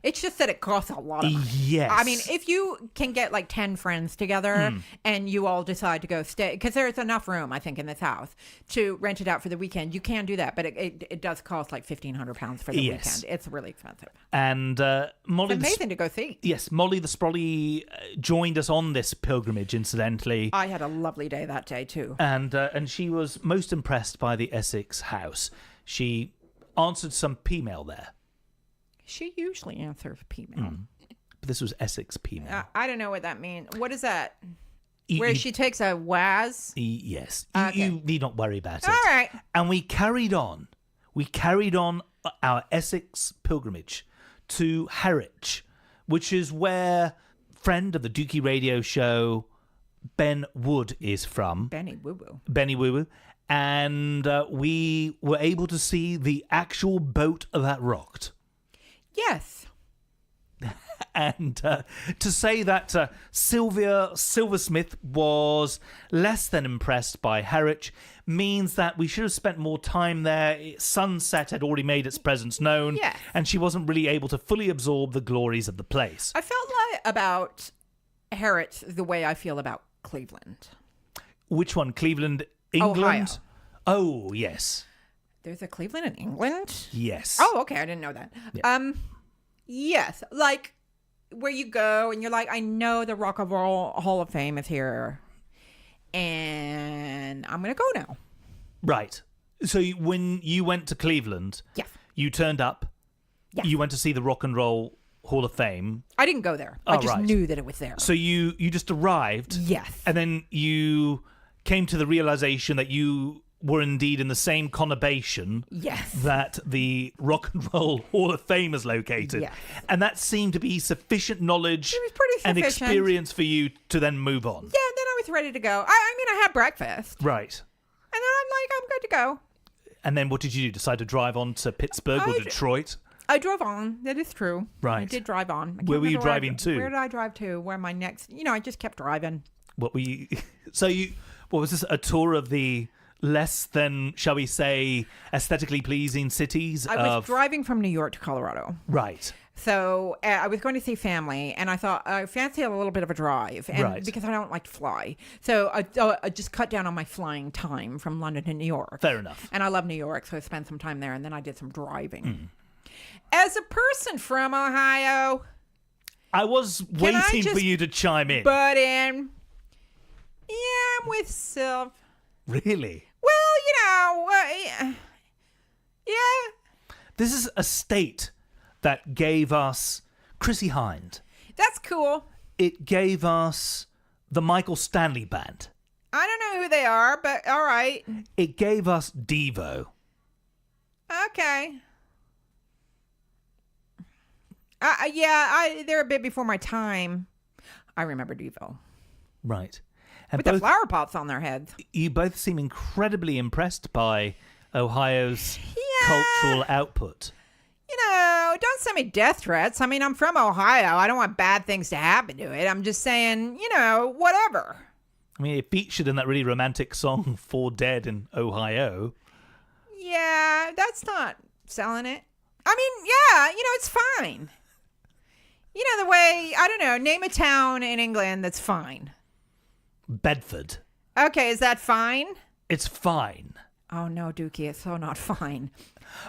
It's just that it costs a lot of money. Yes. I mean, if you can get like 10 friends together and you all decide to go stay, because there's enough room, I think, in this house to rent it out for the weekend. You can do that, but it does cost like £1,500 for the weekend. It's really expensive. And Molly, it's amazing to go see. Yes, Molly the Sprolly joined us on this pilgrimage, incidentally. I had a lovely day that day too. And she was most impressed by the Essex house. She answered some P-mail there. She usually answers P-mail. But this was Essex P-mail. I don't know what that means. What is that? Where she takes a waz? Yes. Okay. You need not worry about it. All right. And we carried on. We carried on our Essex pilgrimage to Harwich, which is where friend of the Dukey radio show, Ben Wood, is from. Benny Woo Woo. Benny Woo Woo. And we were able to see the actual boat that rocked. Yes. And to say that Sylvia Silversmith was less than impressed by Harwich means that we should have spent more time there. Sunset had already made its presence known, Yes. and she wasn't really able to fully absorb the glories of the place. I felt like about Harwich the way I feel about Cleveland. Which one? Cleveland, England? Ohio. Oh, yes. There's a Cleveland in England? Yes. Oh, okay. I didn't know that. Yeah. Yes. Like where you go and you're like, I know the Rock and Roll Hall of Fame is here and I'm going to go now. Right. So when you went to Cleveland, Yes. you turned up, Yes. you went to see the Rock and Roll Hall of Fame. I didn't go there. I Oh, just right. knew that it was there. So you just arrived. Yes. And then you came to the realization that you were indeed in the same conurbation Yes. that the Rock and Roll Hall of Fame is located. Yes. And that seemed to be sufficient knowledge It was pretty and sufficient. experience for you to then move on. Yeah, and then I was ready to go. I mean, I had breakfast. Right. And then I'm like, I'm good to go. And then what did you do? Decide to drive on to Pittsburgh or Detroit? I drove on. That is true. Right. I did drive on. I can't Where were you remember driving to? Where did I drive to? Where my next... I just kept driving. What were you... So what was this, a tour of the less than, shall we say, aesthetically pleasing cities? I was driving from New York to Colorado. Right. So I was going to see family, and I thought I fancy a little bit of a drive, and Right. because I don't like to fly, so I just cut down on my flying time from London to New York. Fair enough. And I love New York, so I spent some time there, and then I did some driving. As a person from Ohio, I was I waiting for just you to chime in. but in, yeah, I'm with Sylv. Really? Well, yeah, This is a state that gave us Chrissy Hind. that's cool. It gave us the Michael Stanley Band. I don't know who they are, but all right. It gave us Devo. Okay. They're a bit before my time. I remember Devo. Right. And With the flower pots on their heads. you both seem incredibly impressed by Ohio's cultural output. Don't send me death threats. I mean, I'm from Ohio. I don't want bad things to happen to it. I'm just saying, whatever. I mean, it featured in that really romantic song, "For Dead in Ohio." Yeah, that's not selling it. I mean, yeah, it's fine. The way, I don't know, name a town in England that's fine. Bedford. Okay, is that fine? It's fine. Oh, no, Dukey, it's so not fine.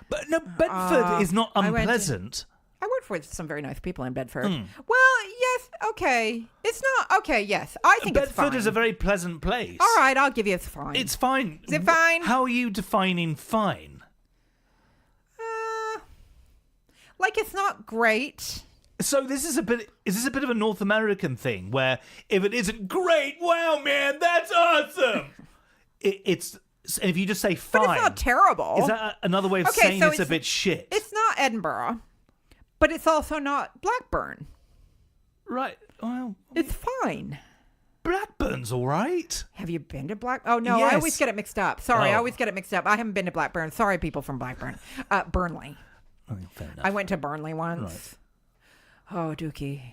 But no, Bedford is not unpleasant. I worked with some very nice people in Bedford. Well, yes, okay. It's not, okay, yes. I think it's fine. Bedford is a very pleasant place. All right, I'll give you it's fine. It's fine. Is it fine? How are you defining fine? Like it's not great. So is this a bit of a North American thing where if it isn't great, wow, man, that's awesome. It's if you just say fine. But it's not terrible. Is that another way of saying it's a bit shit? It's not Edinburgh, but it's also not Blackburn. Right. Well, It's fine. Blackburn's all right. Have you been to Blackburn? Oh, no, Yes. I always get it mixed up. Sorry, I Oh. always get it mixed up. I haven't been to Blackburn. Sorry, people from Blackburn. Burnley. Oh, fair enough. I went to Burnley once. Oh, Dukey.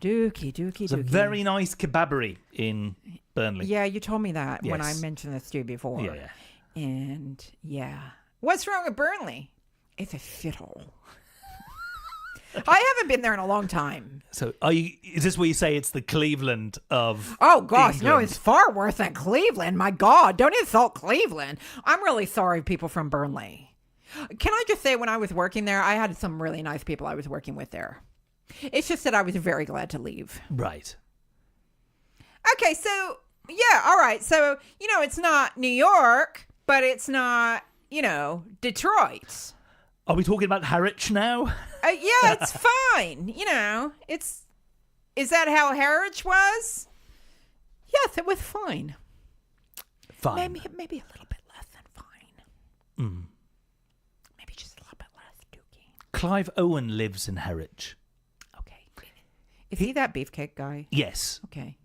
It's a very nice kebabbery in Burnley. Yeah, you told me that when I Yes. mentioned this to you before. Yeah. And yeah. What's wrong with Burnley? It's a shithole. I haven't been there in a long time. So is this where you say it's the Cleveland of Oh, gosh, no, England? it's far worse than Cleveland. My God, don't insult Cleveland. I'm really sorry, people from Burnley. Can I just say, when I was working there, I had some really nice people I was working with there. It's just that I was very glad to leave. Right. Okay, so, yeah, all right. So, it's not New York, but it's not, Detroit. Are we talking about Harwich now? Yeah, it's fine. Is that how Carriage was? Yes, it was fine. Fine. Maybe a little bit less than fine. Maybe just a little bit less, Dukey. Clive Owen lives in Harwich. Okay. Is he that beefcake guy? Yes. Okay.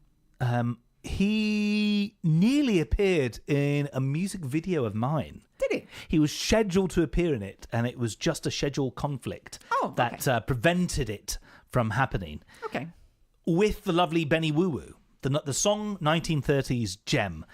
He nearly appeared in a music video of mine. Did he? He was scheduled to appear in it, and it was just a schedule conflict that prevented it from happening. Okay. With the lovely Benny Woo Woo, the song 1930s Gem.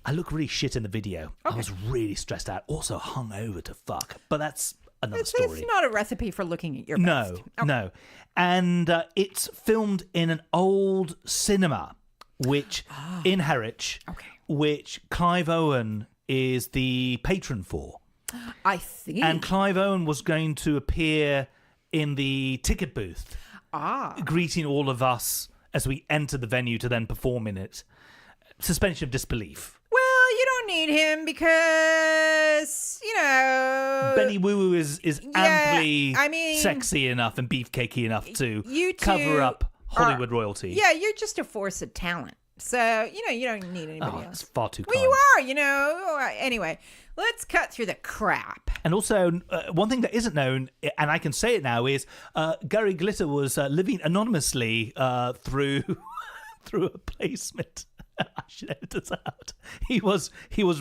I look really shit in the video. Okay. I was really stressed out. Also hungover to fuck. But that's another It's story. not a recipe for looking at your best. No. And it's filmed in an old cinema, which in Harwich, which Clive Owen is the patron for. I see. And Clive Owen was going to appear in the ticket booth, greeting all of us as we enter the venue to then perform in it. Suspension of disbelief. Well, you don't need him because, Benny Woo Woo is amply sexy enough and beefcakey enough to you two cover up Hollywood royalty. Yeah, you're just a force of talent. So, you don't need anybody It's else. far too Well, kind. you are, Anyway, let's cut through the crap. And also, one thing that isn't known, and I can say it now, is Gary Glitter was living anonymously through a placement. I should edit this out. He was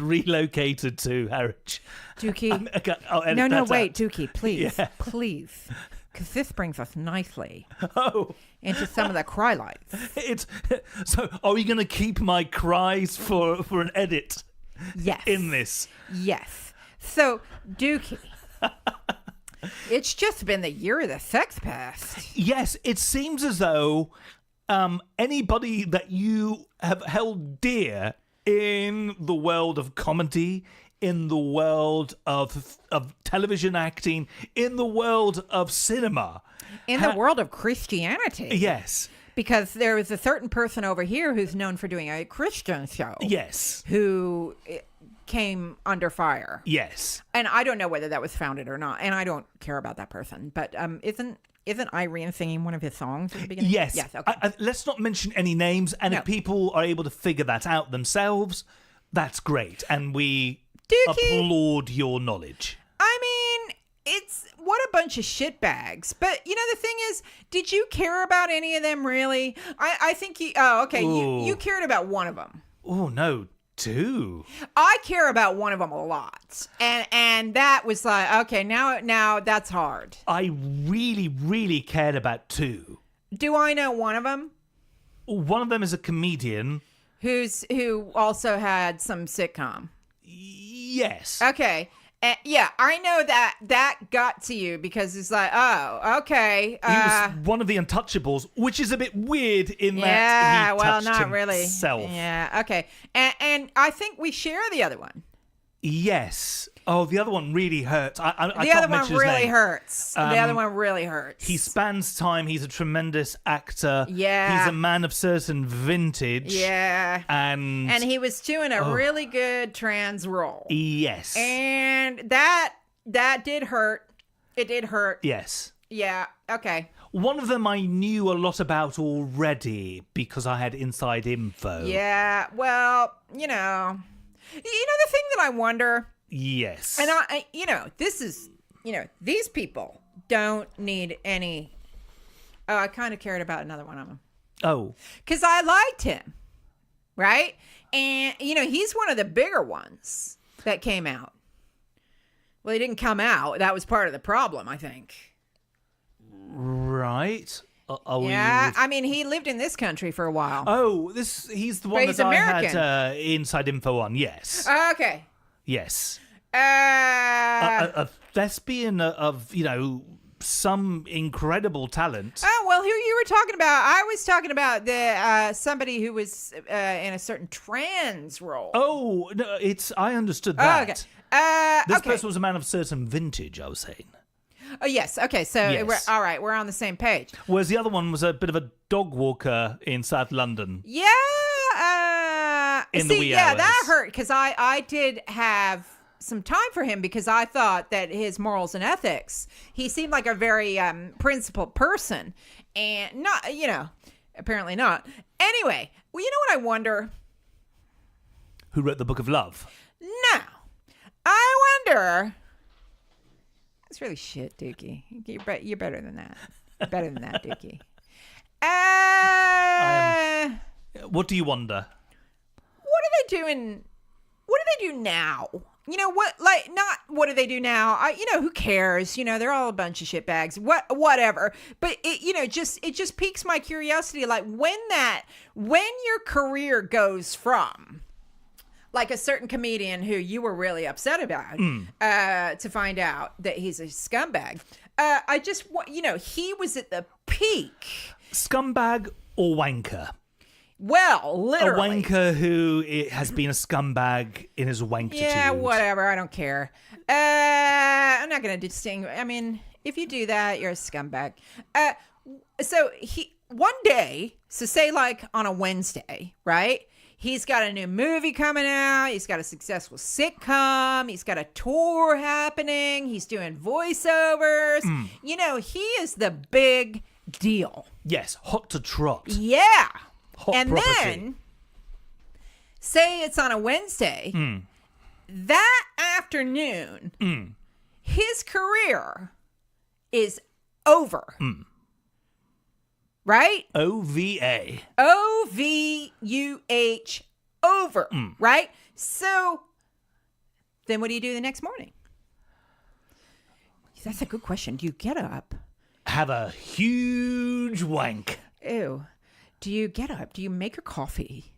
relocated to Harwich. Dukey. Wait, Dukey, please. Yeah. Please. Because this brings us nicely Oh, into some of the Crylights. So are we going to keep my cries for an edit Yes. in this? Yes. So, Dukey, it's just been the year of the sex pest. Yes, it seems as though anybody that you have held dear in the world of comedy, in the world of television acting, in the world of cinema. In the world of Christianity. Yes. Because there is a certain person over here who's known for doing a Christian show. Yes. Who came under fire. Yes. And I don't know whether that was founded or not. And I don't care about that person. But isn't Irene singing one of his songs at the beginning? Yes. Yes, okay. Let's not mention any names, and No. if people are able to figure that out themselves, that's great, and we Dukey. applaud your knowledge. I mean, it's what a bunch of shitbags. But the thing is, did you care about any of them really? I think you cared about one of them. Oh no, 2. I care about one of them a lot, and that was like, okay, now that's hard. I really, really cared about 2. Do I know one of them? One of them is a comedian. Who also had some sitcom? Yes. Okay. Yeah, I know that got to you because it's like, oh, okay. He was one of the Untouchables, which is a bit weird in that yeah, he well, touched not really. himself. Yeah, okay. And I think we share the other one. Yes. Oh, the other one really hurts. I The can't other one mention his really name. hurts. The other one really hurts. He spans time. He's a tremendous actor. Yeah. He's a man of certain vintage. Yeah. And he was doing a really good trans role. yes. And that did hurt. It did hurt. Yes. Yeah. Okay. One of them I knew a lot about already because I had inside info. Yeah. Well, the thing that I wonder, Yes. and I this is, these people don't need any. Oh, I kind of cared about another one of them Oh. because I liked him, right? And he's one of the bigger ones that came out. Well, he didn't come out. That was part of the problem, I think. Right. Are we Yeah, with- I mean, he lived in this country for a while. Oh, he's the one he's that I American. had inside info on. Yes. Okay. Yes. Uh, A thespian of, some incredible talent. Oh, well, who you were talking about? I was talking about the somebody who was in a certain trans role. Oh, no, I understood that. Oh, okay. This Okay. person was a man of certain vintage, I was saying. Oh, yes. Okay, so Yes. we're all right. We're on the same page. Whereas the other one was a bit of a dog walker in South London. Yeah. In the See, wee yeah, that hours. hurt because I did have some time for him because I thought that his morals and ethics. He seemed like a very principled person, and not, apparently not. Anyway, well, you know what I wonder. Who wrote the Book of Love? No, I wonder. That's really shit, Dukey. You're better than that. Better than that, Dukey. What do you wonder? What are they doing? What do they do now? What? Like, not what do they do now? Who cares? They're all a bunch of shitbags. Whatever. But it just piques my curiosity. Like when your career goes from like a certain comedian who you were really upset about to find out that he's a scumbag. He was at the peak. Scumbag or wanker? Well, literally. A wanker who has been a scumbag in his wankitude. Yeah, whatever. I don't care. I'm not going to distinguish. I mean, if you do that, you're a scumbag. So one day, so say like on a Wednesday, right? He's got a new movie coming out. He's got a successful sitcom. He's got a tour happening. He's doing voiceovers. He is the big deal. Yes, hot to trot. Yeah. Hot And property. then, say it's on a Wednesday, that afternoon, his career is over. Right? OVA. OVUH, over. Right? So, then what do you do the next morning? That's a good question. Do you get up? Have a huge wank. Ew. Do you get up? Do you make your coffee?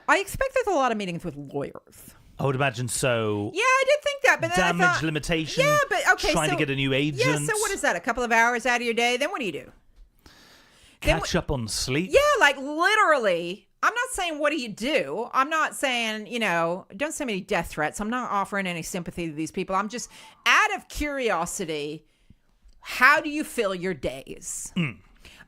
I expect there's a lot of meetings with lawyers. I would imagine so. Yeah, I did think that, but then Damage I thought, limitation. Yeah, but okay, Trying to so- get a new agent. Yeah, so what is that? A couple of hours out of your day? Then what do you do? Catch up on sleep. Yeah, like literally. I'm not saying what do you do. I'm not saying, don't send me any death threats. I'm not offering any sympathy to these people. I'm just out of curiosity. How do you fill your days?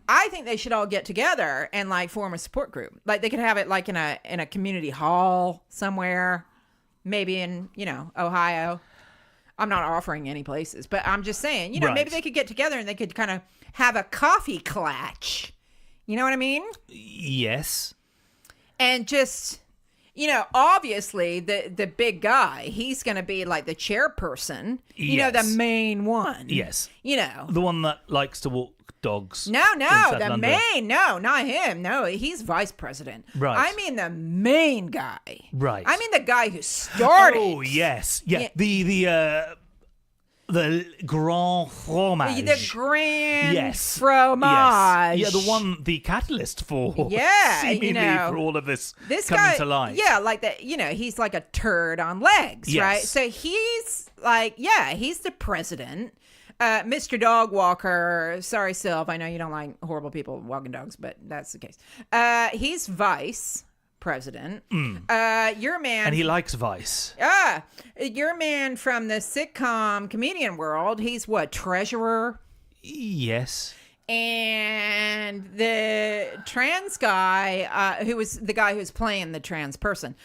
I think they should all get together and like form a support group. Like they could have it like in a community hall somewhere, maybe in, Ohio. I'm not offering any places, but I'm just saying, maybe Right. they could get together and they could kind of have a coffee clatch. You know what I mean? Yes. And just, obviously the big guy, he's going to be like the chairperson, the Yes. main one. Yes. The The one that likes to walk dogs. No, in South London. not him. No, he's vice president. Right. I mean the main guy. Right. I mean the guy who started. Oh, yes. Yeah. Yeah. The grand fromage. The grand Yes. fromage. Yes. Yeah, the catalyst for Yeah, seemingly for all of this coming guy, to light. Yeah, like that. He's like a turd on legs, Yes. right? So he's like, he's the president. Mr. Dog Walker. Sorry, Sylv. I know you don't like horrible people walking dogs, but that's the case. He's vice president. Your man. And he likes Vice. Your man from the sitcom comedian world. He's what, treasurer? Yes. And the trans guy, who was the guy who's playing the trans person,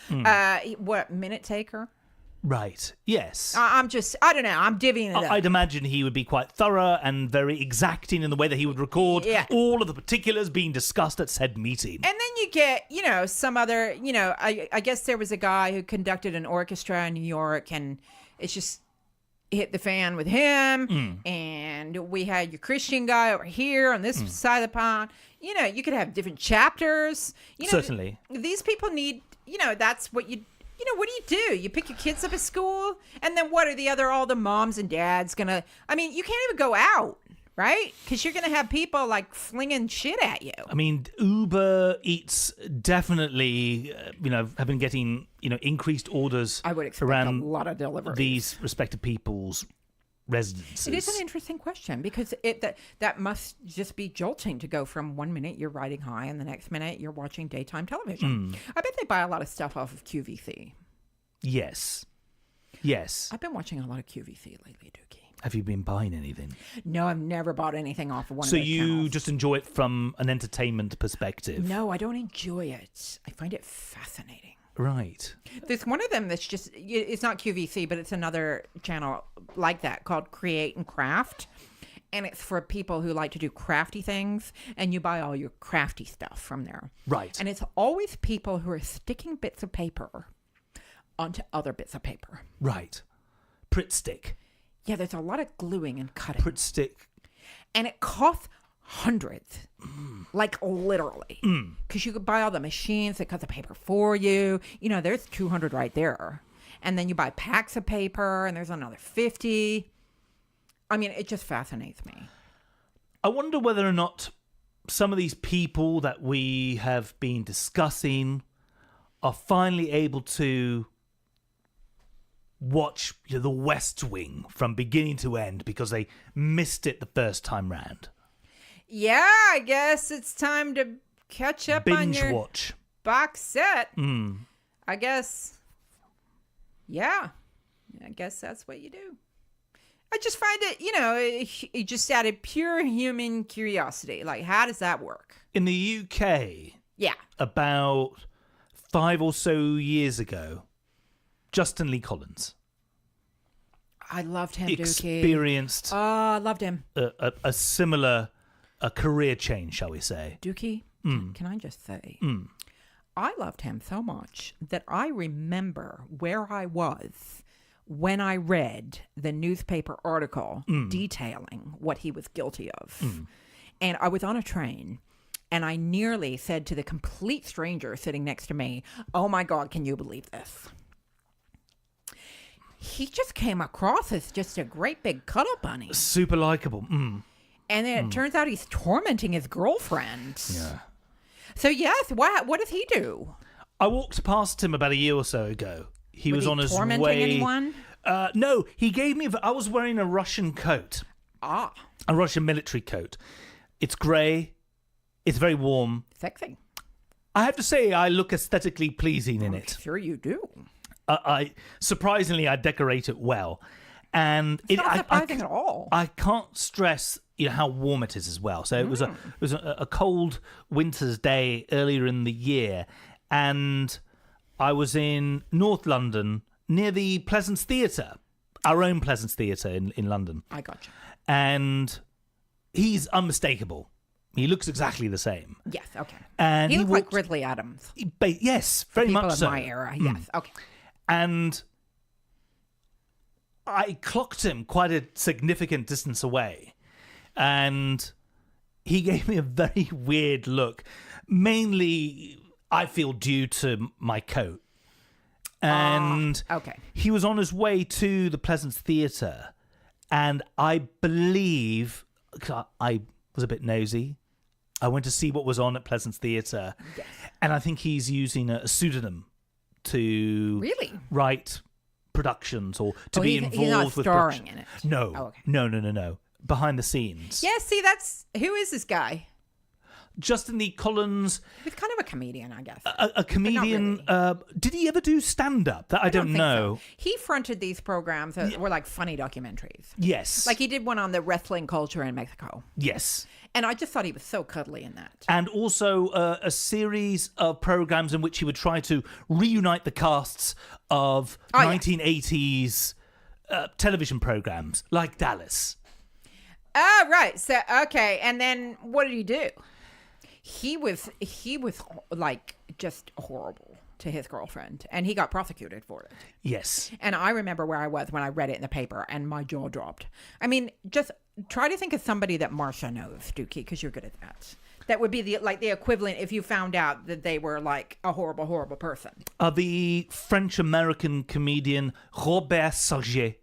what, minute taker? Right. Yes. I don't know. I'm divvying it up. I'd imagine he would be quite thorough and very exacting in the way that he would record all of the particulars being discussed at said meeting. And then you get, some other, I guess there was a guy who conducted an orchestra in New York, and it's just hit the fan with him. And we had your Christian guy over here on this side of the pond. You could have different chapters. Certainly. These people need, that's what you. What do? You pick your kids up at school, and then what are all the moms and dads gonna? I mean, you can't even go out, right? Because you're gonna have people like flinging shit at you. I mean, Uber Eats definitely, have been getting, increased orders. I would expect around a lot of deliveries. these respective people's residences. It is an interesting question because that must just be jolting to go from 1 minute you're riding high and the next minute you're watching daytime television. I bet they buy a lot of stuff off of QVC. Yes. I've been watching a lot of QVC lately, Dukey. Have you been buying anything? No, I've never bought anything off of one So of those you channels. just enjoy it from an entertainment perspective? No, I don't enjoy it. I find it fascinating. Right. There's one of them that's just, it's not QVC, but it's another channel like that called Create and Craft. And it's for people who like to do crafty things, and you buy all your crafty stuff from there. Right. And it's always people who are sticking bits of paper onto other bits of paper. Right. Pritt stick. Yeah, there's a lot of gluing and cutting. Pritt stick. And it costs hundreds. Like literally. Because you could buy all the machines that cut the paper for you. There's 200 right there. And then you buy packs of paper, and there's another 50. I mean, it just fascinates me. I wonder whether or not some of these people that we have been discussing are finally able to watch The West Wing from beginning to end because they missed it the first time round. Yeah, I guess it's time to catch up on Binge your watch. box set. I guess. Yeah. I guess that's what you do. I just find it, it just out of pure human curiosity. Like, how does that work? In the UK, Yeah. about 5 or so years ago, Justin Lee Collins I loved him, Dukey. experienced Oh, I loved him. a similar career change, shall we say. Dukey, can I just say, I loved him so much that I remember where I was when I read the newspaper article detailing what he was guilty of. And I was on a train, and I nearly said to the complete stranger sitting next to me, "Oh my God, can you believe this?" He just came across as just a great big cuddle bunny. Super likable. And then it turns out he's tormenting his girlfriend. Yeah. So yes, what does he do? I walked past him about a year or so ago. He was he on his tormenting way. anyone? No, he gave me. I was wearing a Russian coat, Ah, a Russian military coat. It's grey. It's very warm. sexy. I have to say, I look aesthetically pleasing in it. Sure you do. I surprisingly, I decorate it well, and It's not surprising at all. I can't stress how warm it is as well. So it was a cold winter's day earlier in the year, and I was in North London near the Pleasance Theatre, our own Pleasance Theatre in London. I gotcha. And he's unmistakable. He looks exactly the same. Yes, okay. And he looked walked- like Ridley Adams. Yes, very People much of so. my era, yes. Okay. And I clocked him quite a significant distance away. And he gave me a very weird look. Mainly, I feel, due to my coat. And okay. he was on his way to the Pleasance Theatre. And I believe I was a bit nosy. I went to see what was on at Pleasance Theatre. Yes. And I think he's using a pseudonym to Really? write productions or to be involved he's not with starring production. in it. No. Oh, okay. No. Behind the scenes. Yeah, see, who is this guy? Justin Lee Collins, He's kind of a comedian, I guess. a comedian. really. Did he ever do stand-up? That I don't think know. so. He fronted these programs that were like funny documentaries. Yes. Like he did one on the wrestling culture in Mexico. Yes. And I just thought he was so cuddly in that. And also a series of programs in which he would try to reunite the casts of 1980s television programs like Dallas. Oh, right. So, okay. And then what did he do? He was like just horrible to his girlfriend, and he got prosecuted for it. Yes. And I remember where I was when I read it in the paper, and my jaw dropped. I mean, just try to think of somebody that Marsha knows, Dukey, because you're good at that. That would be the equivalent if you found out that they were like a horrible, horrible person. The French-American comedian Robert Saget.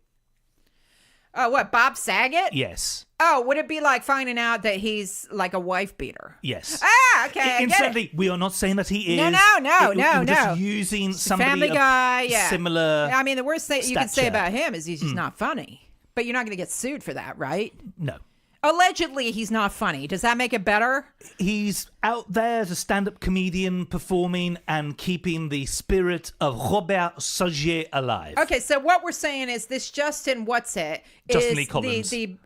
Oh, what, Bob Saget? Yes. Oh, would it be like finding out that he's like a wife beater? Yes. Ah, okay. I get it. Incidentally, we are not saying that he is. No. We're just using somebody Family of Guy, yeah. similar. I mean, the worst thing you can say stature. about him is he's just not funny. But you're not going to get sued for that, right? No. Allegedly, he's not funny. Does that make it better? He's out there as a stand-up comedian performing and keeping the spirit of Robert Saget alive. Okay, so what we're saying is this Justin What's-It Justin is Lee Collins. the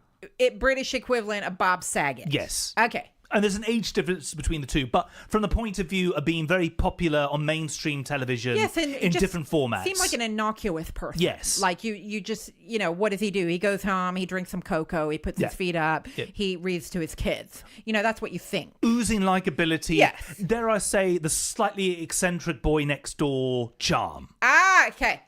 British equivalent of Bob Saget. Yes. Okay. And there's an age difference between the two, but from the point of view of being very popular on mainstream television Yes, and in different formats. Seemed like an innocuous person. Yes. Like you just, what does he do? He goes home, he drinks some cocoa, he puts his feet up, he reads to his kids. That's what you think. Oozing likability. Yes. Dare I say, the slightly eccentric boy next door charm. Ah, okay.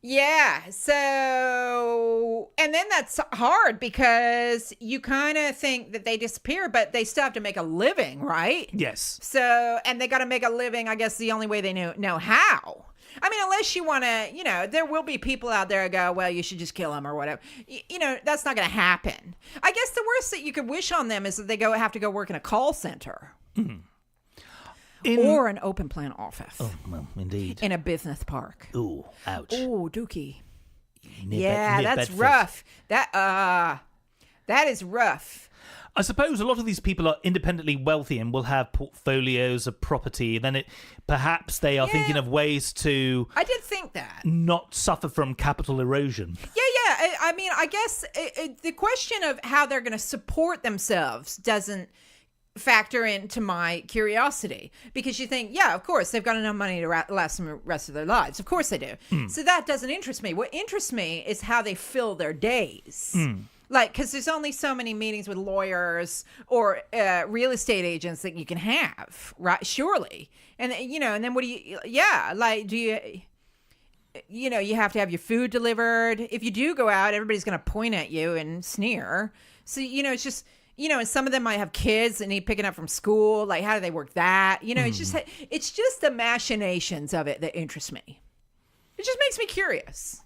Yeah. So, and then that's hard because you kind of think that they disappear, but they still have to make a living, right? Yes. So, and they got to make a living, I guess, the only way they know how. I mean, unless you want to, there will be people out there who go, well, you should just kill him or whatever. That's not going to happen. I guess the worst that you could wish on them is that they have to go work in a call center. Mm. Or an open plan office. Oh, well, indeed. In a business park. Ooh, ouch. Ooh, Dukey. Near That's Bedford. rough. That is rough. I suppose a lot of these people are independently wealthy and will have portfolios of property. Then perhaps they are thinking of ways to I did think that. not suffer from capital erosion. Yeah. I mean, I guess the question of how they're going to support themselves doesn't factor into my curiosity, because you think, yeah, of course they've got enough money to last them the rest of their lives. Of course they do. So that doesn't interest me. What interests me is how they fill their days. Like, because there's only so many meetings with lawyers or real estate agents that you can have, right? Surely. And, and then what do you, do you, you have to have your food delivered. If you do go out, everybody's going to point at you and sneer. So, it's just, and some of them might have kids and need picking up from school. Like, how do they work that? It's just the machinations of it that interest me. It just makes me curious.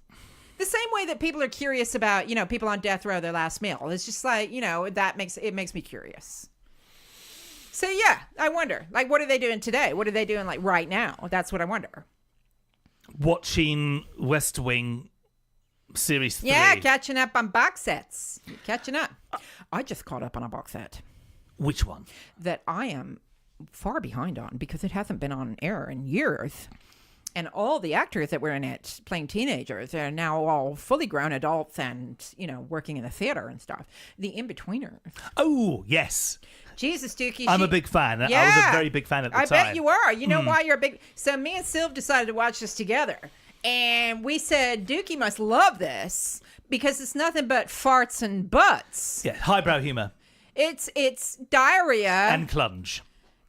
The same way that people are curious about, people on death row, their last meal. It's just like, that makes me curious. So, yeah, I wonder, like, what are they doing today? What are they doing, like, right now? That's what I wonder. Watching West Wing Series 3. Yeah, catching up on box sets. Catching up. I just caught up on a box set. Which one? That I am far behind on because it hasn't been on air in years. And all the actors that were in it playing teenagers are now all fully grown adults and, working in the theater and stuff. The In-Betweeners. Oh, yes. Jesus, Dukey. I'm a big fan. Yeah. I was a very big fan at the time. I bet you are. You know why you're a big... So me and Sylv decided to watch this together. And we said, Dukey must love this because it's nothing but farts and butts. Yeah, highbrow humor. It's diarrhea. And clunge.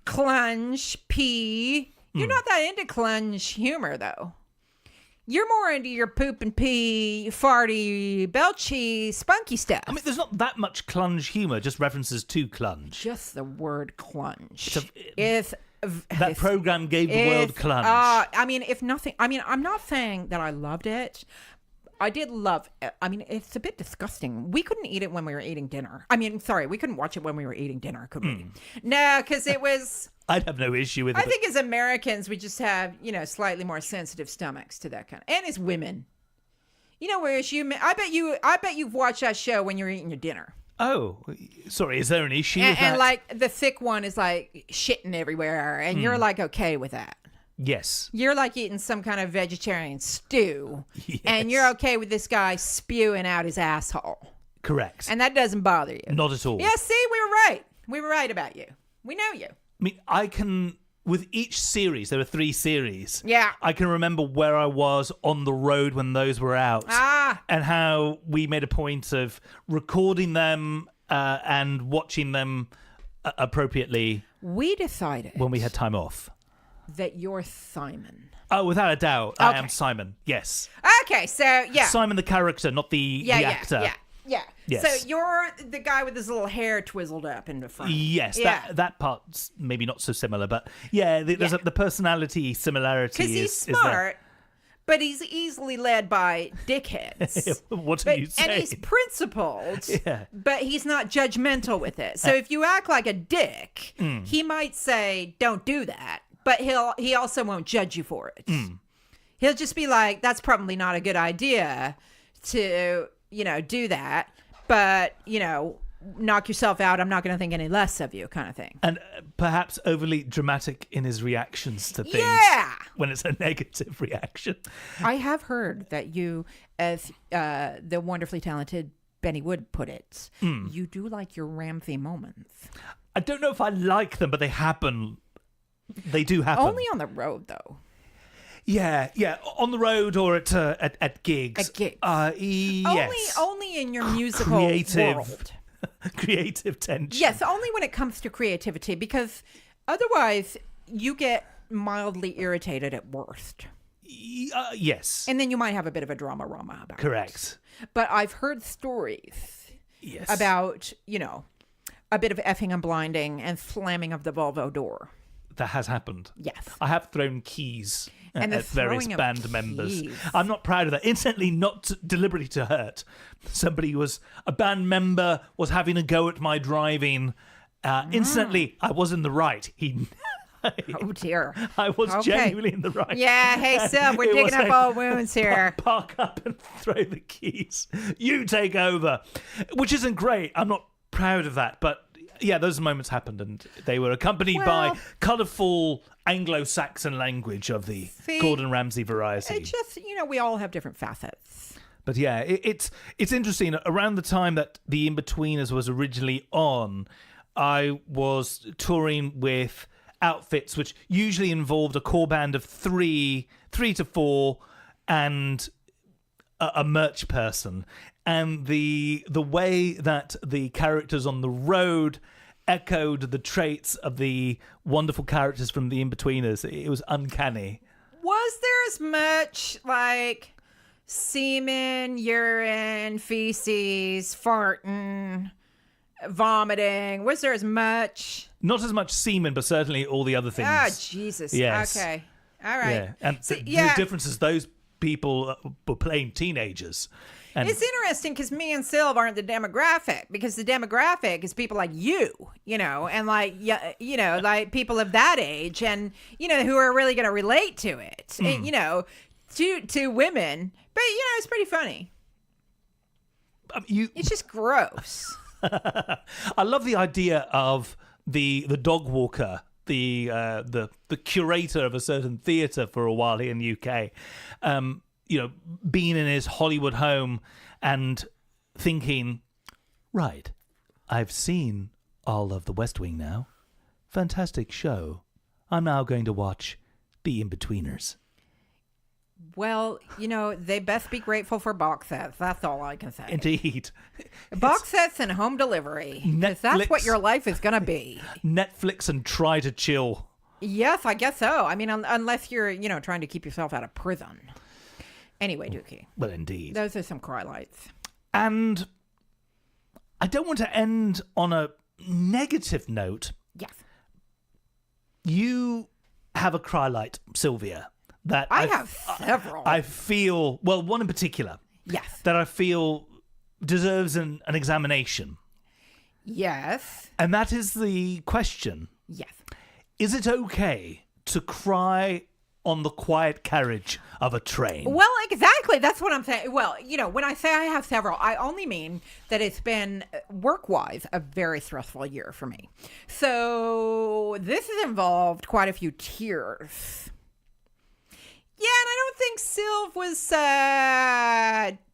Clunge, pee. You're not that into clunge humor, though. You're more into your poop and pee, farty, belchy, spunky stuff. I mean, there's not that much clunge humor, just references to clunge. Just the word clunge. That program gave the world clunge. I mean, if nothing, I mean, I'm not saying that I loved it. I did love it. I mean, it's a bit disgusting. We couldn't eat it when we were eating dinner. I mean, sorry, we couldn't watch it when we were eating dinner, could we? No, because it was... I'd have no issue with it. I think as Americans, we just have, slightly more sensitive stomachs to that kind of... And as women. Whereas I bet you've watched that show when you're eating your dinner. Oh, sorry, is there an issue with that? And like the thick one is like shitting everywhere, and you're like okay with that. Yes. You're like eating some kind of vegetarian stew, Yes. and you're okay with this guy spewing out his asshole. Correct. And that doesn't bother you. Not at all. Yeah, see, we were right. We were right about you. We know you. I mean, I can, with each series, there were 3 series. Yeah. I can remember where I was on the road when those were out. And how we made a point of recording them and watching them appropriately. We decided when we had time off. That you're Simon. Oh, without a doubt, I am Simon. Yes. Okay, so yeah. Simon the character, not the actor. Yeah. Yes. So you're the guy with his little hair twizzled up in the front. Yes, Yeah. that part's maybe not so similar, but yeah, there's the personality similarity. Because he's smart, but he's easily led by dickheads. What are you saying? And he's principled, Yeah. but he's not judgmental with it. So if you act like a dick, he might say, don't do that, but he also won't judge you for it. He'll just be like, that's probably not a good idea to... do that, but, knock yourself out. I'm not going to think any less of you kind of thing. And perhaps overly dramatic in his reactions to things. Yeah! When it's a negative reaction. I have heard that you, as the wonderfully talented Benny Wood put it, you do like your Ramsey moments. I don't know if I like them, but they happen. They do happen. Only on the road, though. Yeah, on the road or at gigs. At gigs. Yes. Only in your musical world. Creative tension. Yes, only when it comes to creativity, because otherwise you get mildly irritated at worst. Yes. And then you might have a bit of a drama-rama about Correct. it. But I've heard stories about, a bit of effing and blinding and slamming of the Volvo door. That has happened. Yes. I have thrown keys and at various throwing of band members. keys. I'm not proud of that. Incidentally, not deliberately to hurt. A band member was having a go at my driving. Incidentally, I was in the right. Oh, dear. I was genuinely in the right. Yeah, hey, Syl, we're digging up old wounds here. Park up and throw the keys. You take over. Which isn't great. I'm not proud of that, but yeah, those moments happened, and they were accompanied by colourful Anglo-Saxon language of the Gordon Ramsay variety. It's just, we all have different facets. But yeah, it's interesting. Around the time that The In-Betweeners was originally on, I was touring with outfits which usually involved a core band of three to four, and a merch person. And the way that the characters on the road echoed the traits of the wonderful characters from The In-Betweeners, it was uncanny. Was there as much, like, semen, urine, feces, farting, vomiting? Was there as much? Not as much semen, but certainly all the other things. Ah, Jesus. Yes. Okay. All right. Yeah. And the difference is those people were playing teenagers. And it's interesting because me and Sylv aren't the demographic, because the demographic is people like you, and like, like people of that age, and, who are really going to relate to it, and, to women. But, it's pretty funny. It's just gross. I love the idea of the dog walker, the curator of a certain theatre for a while here in the UK, being in his Hollywood home and thinking, right, I've seen all of The West Wing now. Fantastic show. I'm now going to watch The In-Betweeners. Well, they best be grateful for box sets. That's all I can say. Indeed. Box sets and home delivery. 'Cause that's what your life is going to be. Netflix and try to chill. Yes, I guess so. I mean, unless you're, trying to keep yourself out of prison. Anyway, Dukey. Well, indeed. Those are some Crylights. And I don't want to end on a negative note. Yes. You have a Crylight, Sylvia, that I have several. I feel, well, one in particular. Yes. That I feel deserves an examination. Yes. And that is the question. Yes. Is it okay to cry on the quiet carriage of a train? Well, exactly. That's what I'm saying. Well, when I say I have several, I only mean that it's been, work-wise, a very stressful year for me. So this has involved quite a few tears. Yeah, and I don't think Sylv was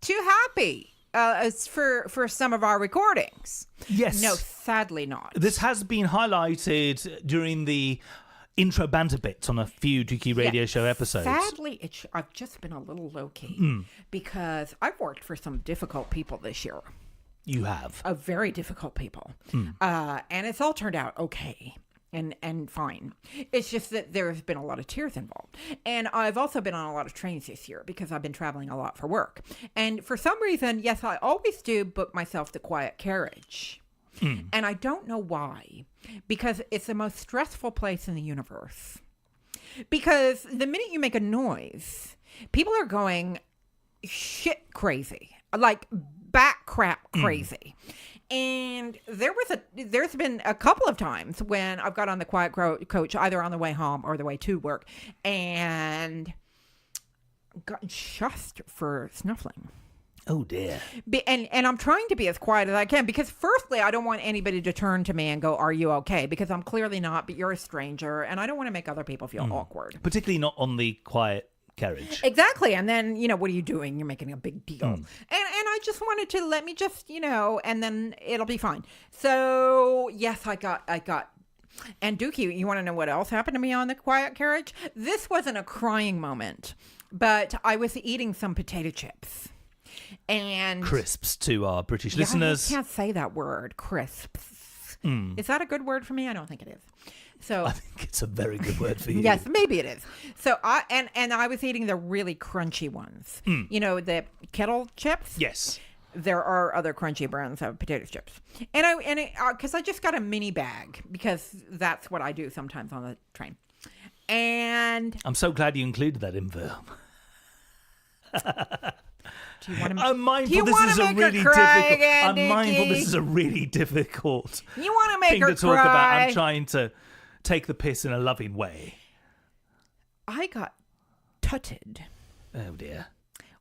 too happy for some of our recordings. Yes. No, sadly not. This has been highlighted during the intro banter bits on a few Dukey radio show episodes. Sadly, I've just been a little low-key because I've worked for some difficult people this year. You have. Very difficult people. And it's all turned out okay and fine. It's just that there's been a lot of tears involved. And I've also been on a lot of trains this year because I've been traveling a lot for work. And for some reason, yes, I always do book myself the quiet carriage. And I don't know why, because it's the most stressful place in the universe. Because the minute you make a noise, people are going shit crazy, like back crap crazy. And there's been a couple of times when I've got on the quiet coach, either on the way home or the way to work, and gotten shussed for snuffling. Oh, dear. And I'm trying to be as quiet as I can because, firstly, I don't want anybody to turn to me and go, "Are you okay?" Because I'm clearly not, but you're a stranger, and I don't want to make other people feel awkward. Particularly not on the quiet carriage. Exactly. And then, what are you doing? You're making a big deal. And I just wanted to let me just, and then it'll be fine. So, yes, I got. And Dukey, you want to know what else happened to me on the quiet carriage? This wasn't a crying moment, but I was eating some potato chips. And Crisps to our British listeners. I can't say that word, crisps. Is that a good word for me? I don't think it is. So I think it's a very good word for you. Yes, maybe it is. So I was eating the really crunchy ones. The kettle chips. Yes. There are other crunchy brands of potato chips, because I just got a mini bag because that's what I do sometimes on the train. And I'm so glad you included that info. do you want to? I'm mindful this is a really difficult. I'm mindful this is a really difficult. You want to make thing her to talk cry? about. I'm trying to take the piss in a loving way. I got tutted. Oh dear.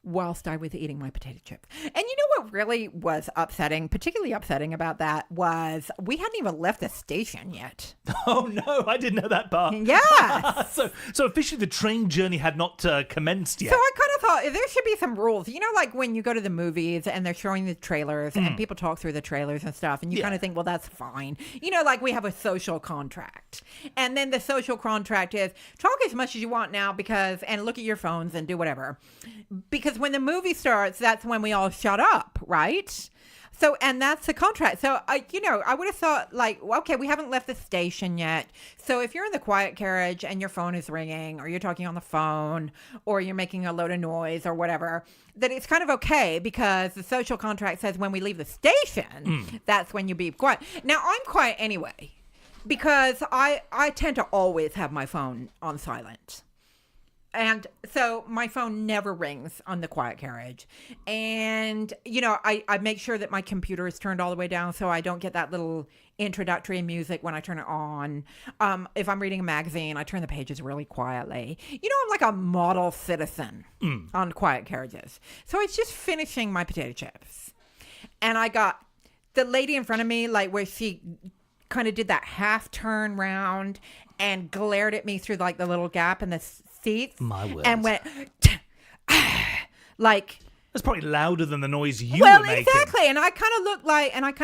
Whilst I was eating my potato chips. And you know what really was particularly upsetting about that was we hadn't even left the station yet. Oh no, I didn't know that part. Yes. So officially the train journey had not commenced yet. So I kind of thought there should be some rules. Like when you go to the movies and they're showing the trailers and people talk through the trailers and stuff and you kind of think, well, that's fine. Like we have a social contract. And then the social contract is talk as much as you want now and look at your phones and do whatever. Because when the movie starts, that's when we all shut up, right? So, and that's the contract. So, I would have thought okay, we haven't left the station yet. So if you're in the quiet carriage and your phone is ringing or you're talking on the phone or you're making a load of noise or whatever, that it's kind of okay because the social contract says when we leave the station, that's when you be quiet. Now, I'm quiet anyway because I tend to always have my phone on silent. And so my phone never rings on the quiet carriage. And, I make sure that my computer is turned all the way down so I don't get that little introductory music when I turn it on. If I'm reading a magazine, I turn the pages really quietly. I'm like a model citizen on quiet carriages. So I was just finishing my potato chips. And I got the lady in front of me, where she kind of did that half turn round and glared at me through the little gap in the seats. My word. And went that's probably louder than the noise you well, were making. Exactly. And I kind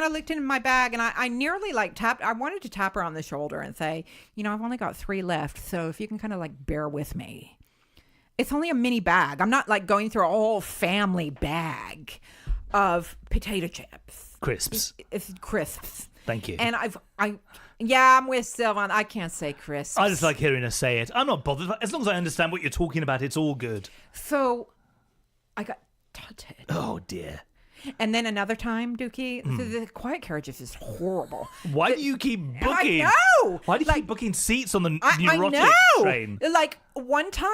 of looked in my bag and I nearly tapped. I wanted to tap her on the shoulder and say, I've only got 3 left. So if you can kind of bear with me. It's only a mini bag. I'm not like going through a whole family bag of potato chips. Crisps. It's crisps. Thank you. And I'm with Sylvan. I can't say crisps. I just like hearing her say it. I'm not bothered. As long as I understand what you're talking about, it's all good. So I got tutted. Oh, dear. And then another time, Dukey, the quiet carriage is just horrible. Why do you keep booking? I know! Why do you keep booking seats on the I neurotic know! train? Like, one time,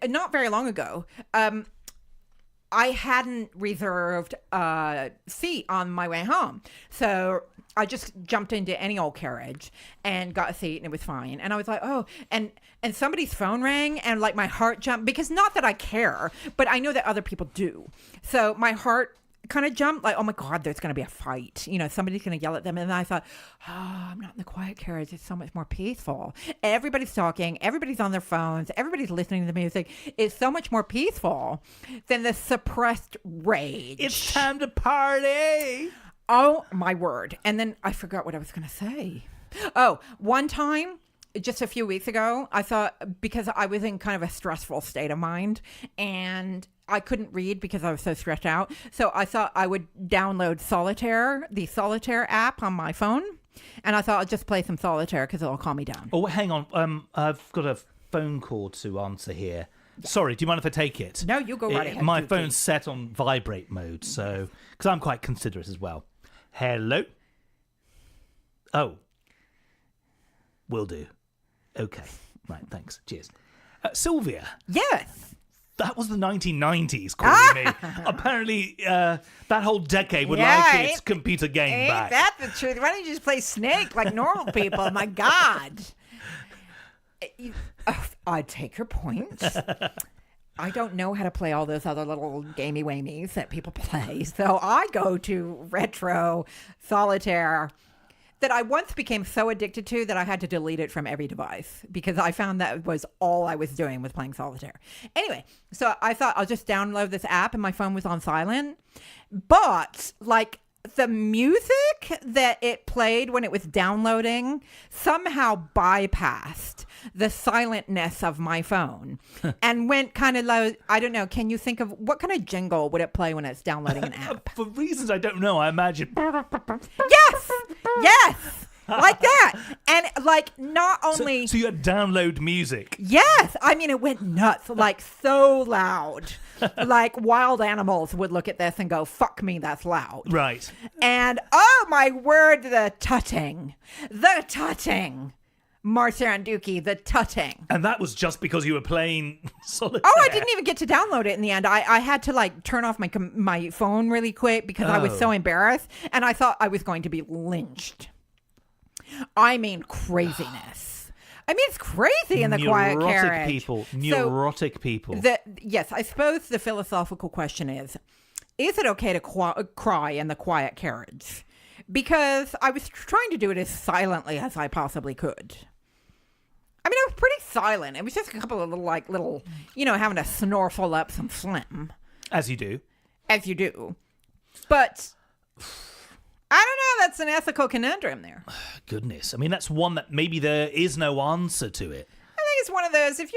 not very long ago, I hadn't reserved a seat on my way home. So I just jumped into any old carriage and got a seat, and it was fine. And I was like, oh, and somebody's phone rang, and like my heart jumped, because not that I care, but I know that other people do. So my heart kind of jumped, like, oh my God, there's going to be a fight. You know, somebody's going to yell at them. And I thought, oh, I'm not in the quiet carriage. It's so much more peaceful. Everybody's talking. Everybody's on their phones. Everybody's listening to the music. It's so much more peaceful than the suppressed rage. It's time to party. Oh, my word. And then I forgot what I was going to say. Oh, one time, just a few weeks ago, I thought, because I was in kind of a stressful state of mind, and I couldn't read because I was so stressed out. So I thought I would download Solitaire, the Solitaire app on my phone. And I thought I'd just play some Solitaire because it'll calm me down. Oh, hang on. I've got a phone call to answer here. Yeah. Sorry, do you mind if I take it? No, you go right ahead. My phone's set on vibrate mode, so because I'm quite considerate as well. Hello? Oh. Will do. Okay. Right, thanks. Cheers. Sylvia. Yes. That was the 1990s calling me. Apparently, that whole decade would like its computer game back. Ain't that the truth? Why don't you just play Snake like normal people? My God. I'd take your point. I don't know how to play all those other little gamey-wamies that people play. So I go to retro solitaire that I once became so addicted to that I had to delete it from every device because I found that was all I was doing was playing solitaire. Anyway, so I thought I'll just download this app, and my phone was on silent. But like the music that it played when it was downloading somehow bypassed the silentness of my phone and went kind of low. I don't know. Can you think of what kind of jingle would it play when it's downloading an app? For reasons I don't know, I imagine. Yes. Like that. And like not only. So you had download music. Yes. I mean, it went nuts, like so loud. Like wild animals would look at this and go, fuck me, that's loud. Right. And oh my word, the tutting. Marsha and Dukey, the tutting. And that was just because you were playing solitaire. Oh, I didn't even get to download it in the end. I had to like turn off my phone really quick because I was so embarrassed. And I thought I was going to be lynched. I mean, craziness. I mean, it's crazy in the quiet carriage. Neurotic people. Yes, I suppose the philosophical question is it okay to cry in the quiet carriage? Because I was trying to do it as silently as I possibly could. I mean, it was pretty silent. It was just a couple of little, having to snorkel up some phlegm. As you do. As you do. But I don't know. That's an ethical conundrum there. Goodness. I mean, that's one that maybe there is no answer to it. I think it's one of those, if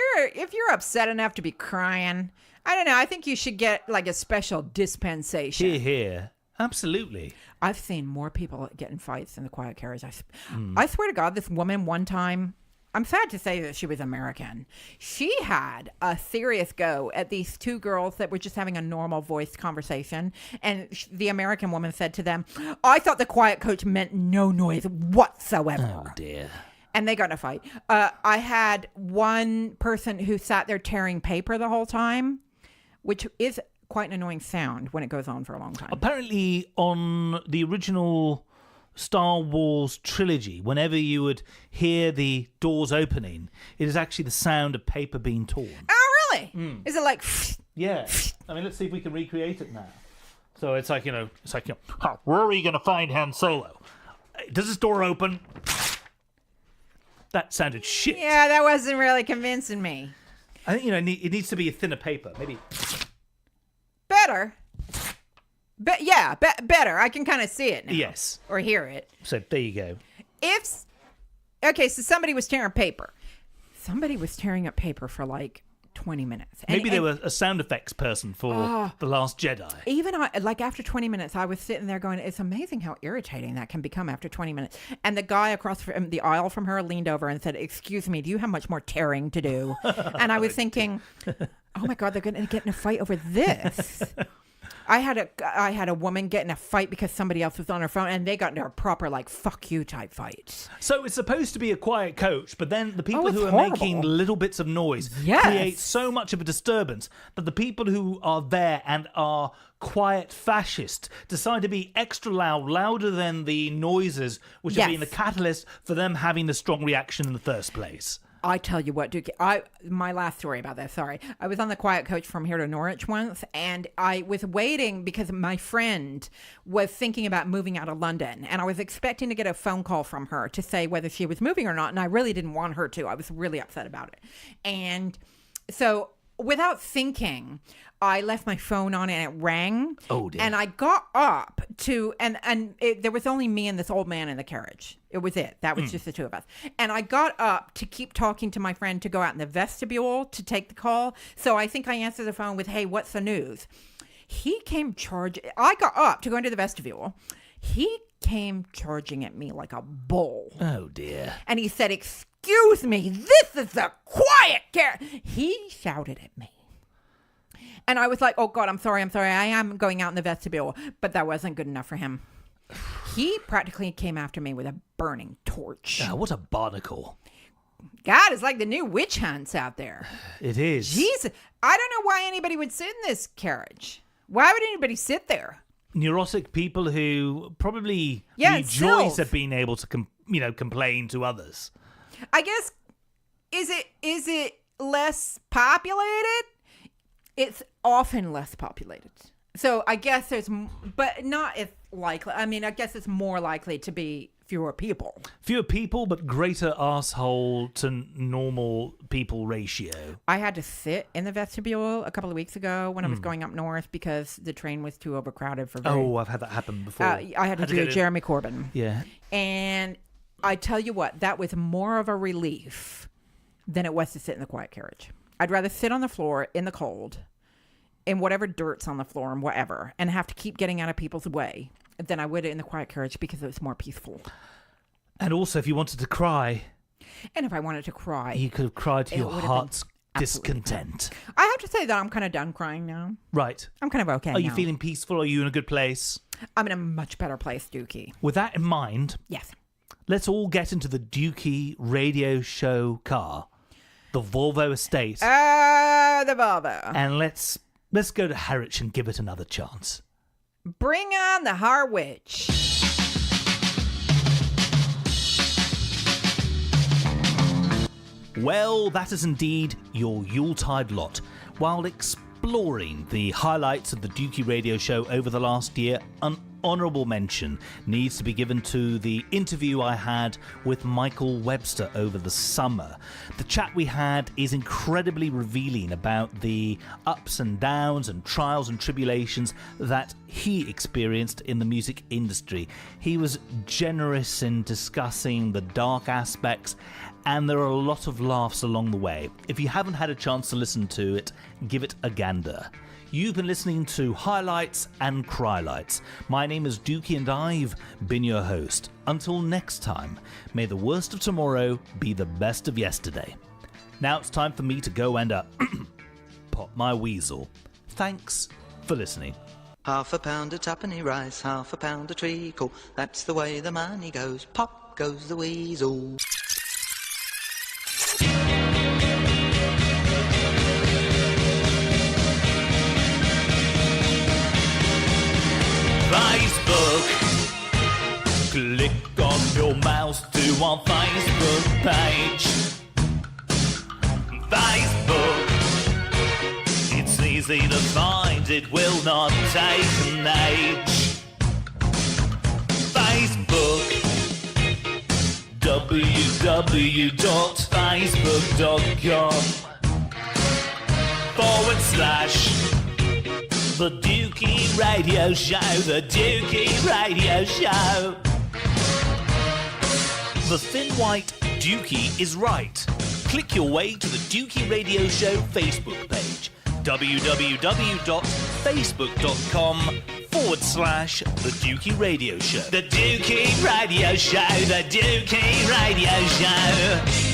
you're upset enough to be crying, I don't know. I think you should get like a special dispensation. Here. Absolutely. I've seen more people get in fights in the quiet carriage. I swear to God, this woman one time, I'm sad to say that she was American. She had a serious go at these two girls that were just having a normal voiced conversation. And the American woman said to them, I thought the quiet coach meant no noise whatsoever. Oh, dear. And they got in a fight. I had one person who sat there tearing paper the whole time, which is quite an annoying sound when it goes on for a long time. Apparently, on the original Star Wars trilogy, whenever you would hear the doors opening, it is actually the sound of paper being torn. Oh, really? Is it like... Yeah. I mean, let's see if we can recreate it now. So it's like, where are you going to find Han Solo? Does this door open? That sounded shit. Yeah, that wasn't really convincing me. I think, it needs to be a thinner paper. Maybe... Better. Better. I can kind of see it now. Yes. Or hear it. So there you go. So somebody was tearing paper. Somebody was tearing up paper for like 20 minutes. Maybe they were a sound effects person for The Last Jedi. Even after 20 minutes, I was sitting there going, it's amazing how irritating that can become after 20 minutes. And the guy across from the aisle from her leaned over and said, excuse me, do you have much more tearing to do? And I was thinking, oh my God, they're going to get in a fight over this. I had a woman get in a fight because somebody else was on her phone, and they got into a proper like "fuck you" type fight. So it's supposed to be a quiet coach, but then the people who are horrible. making little bits of noise Yes. create so much of a disturbance that the people who are there and are quiet fascist decide to be extra loud, louder than the noises which have been the catalyst for them having a strong reaction in the first place. I tell you what, Dukey, my last story about that, sorry. I was on the quiet coach from here to Norwich once, and I was waiting because my friend was thinking about moving out of London, and I was expecting to get a phone call from her to say whether she was moving or not, and I really didn't want her to. I was really upset about it. And so without thinking, I left my phone on and it rang. Oh, dear. And I got up to, there was only me and this old man in the carriage. It was it. That was just the two of us. And I got up to keep talking to my friend to go out in the vestibule to take the call. So I think I answered the phone with, hey, what's the news? He came charging. I got up to go into the vestibule. He came charging at me like a bull. Oh, dear. And he said, excuse me, this is a quiet carriage. He shouted at me. And I was like, oh, God, I'm sorry. I am going out in the vestibule. But that wasn't good enough for him. He practically came after me with a burning torch. What a barnacle. God, it's like the new witch hunts out there. It is. Jesus. I don't know why anybody would sit in this carriage. Why would anybody sit there? Neurotic people who probably Sylv. rejoice at being able to complain to others. I guess, is it less populated? It's often less populated. So I guess but not as likely. I mean, I guess it's more likely to be fewer people. Fewer people, but greater asshole to normal people ratio. I had to sit in the vestibule a couple of weeks ago when I was going up north because the train was too overcrowded for I've had that happen before. I had to do Jeremy Corbyn. Yeah. And I tell you what, that was more of a relief than it was to sit in the quiet carriage. I'd rather sit on the floor in the cold, in whatever dirt's on the floor and whatever, and have to keep getting out of people's way than I would in the quiet carriage because it was more peaceful. And also, if you wanted to cry... And if I wanted to cry... You could have cried to your would have heart's been absolutely discontent. I have to say that I'm kind of done crying now. Right. I'm kind of okay Are you now. feeling peaceful? Are you in a good place? I'm in a much better place, Dukey. With that in mind, Yes. let's all get into the Dukey radio show car, the Volvo Estate, The Volvo. and let's go to Harwich and give it another chance. Bring on the Harwich. Well, that is indeed your Yuletide lot. While exploring the highlights of the Dukey radio show over the last year, an honourable mention needs to be given to the interview I had with Michael Webster over the summer. The chat we had is incredibly revealing about the ups and downs and trials and tribulations that he experienced in the music industry. He was generous in discussing the dark aspects, and there are a lot of laughs along the way. If you haven't had a chance to listen to it, give it a gander. You've been listening to Highlights and Crylights. My name is Dukey and I've been your host. Until next time, may the worst of tomorrow be the best of yesterday. Now it's time for me to go and pop my weasel. Thanks for listening. Half a pound of tuppenny rice, half a pound of treacle. That's the way the money goes. Pop goes the weasel. Facebook. Click on your mouse to our Facebook page. Facebook. It's easy to find, it will not take an age. Facebook. www.facebook.com/. The Dukey Radio Show, the Dukey Radio Show. The thin white Dukey is right. click your way to the Dukey Radio Show Facebook page, www.facebook.com/The Dukey Radio Show. The Dukey Radio Show, the Dukey Radio Show.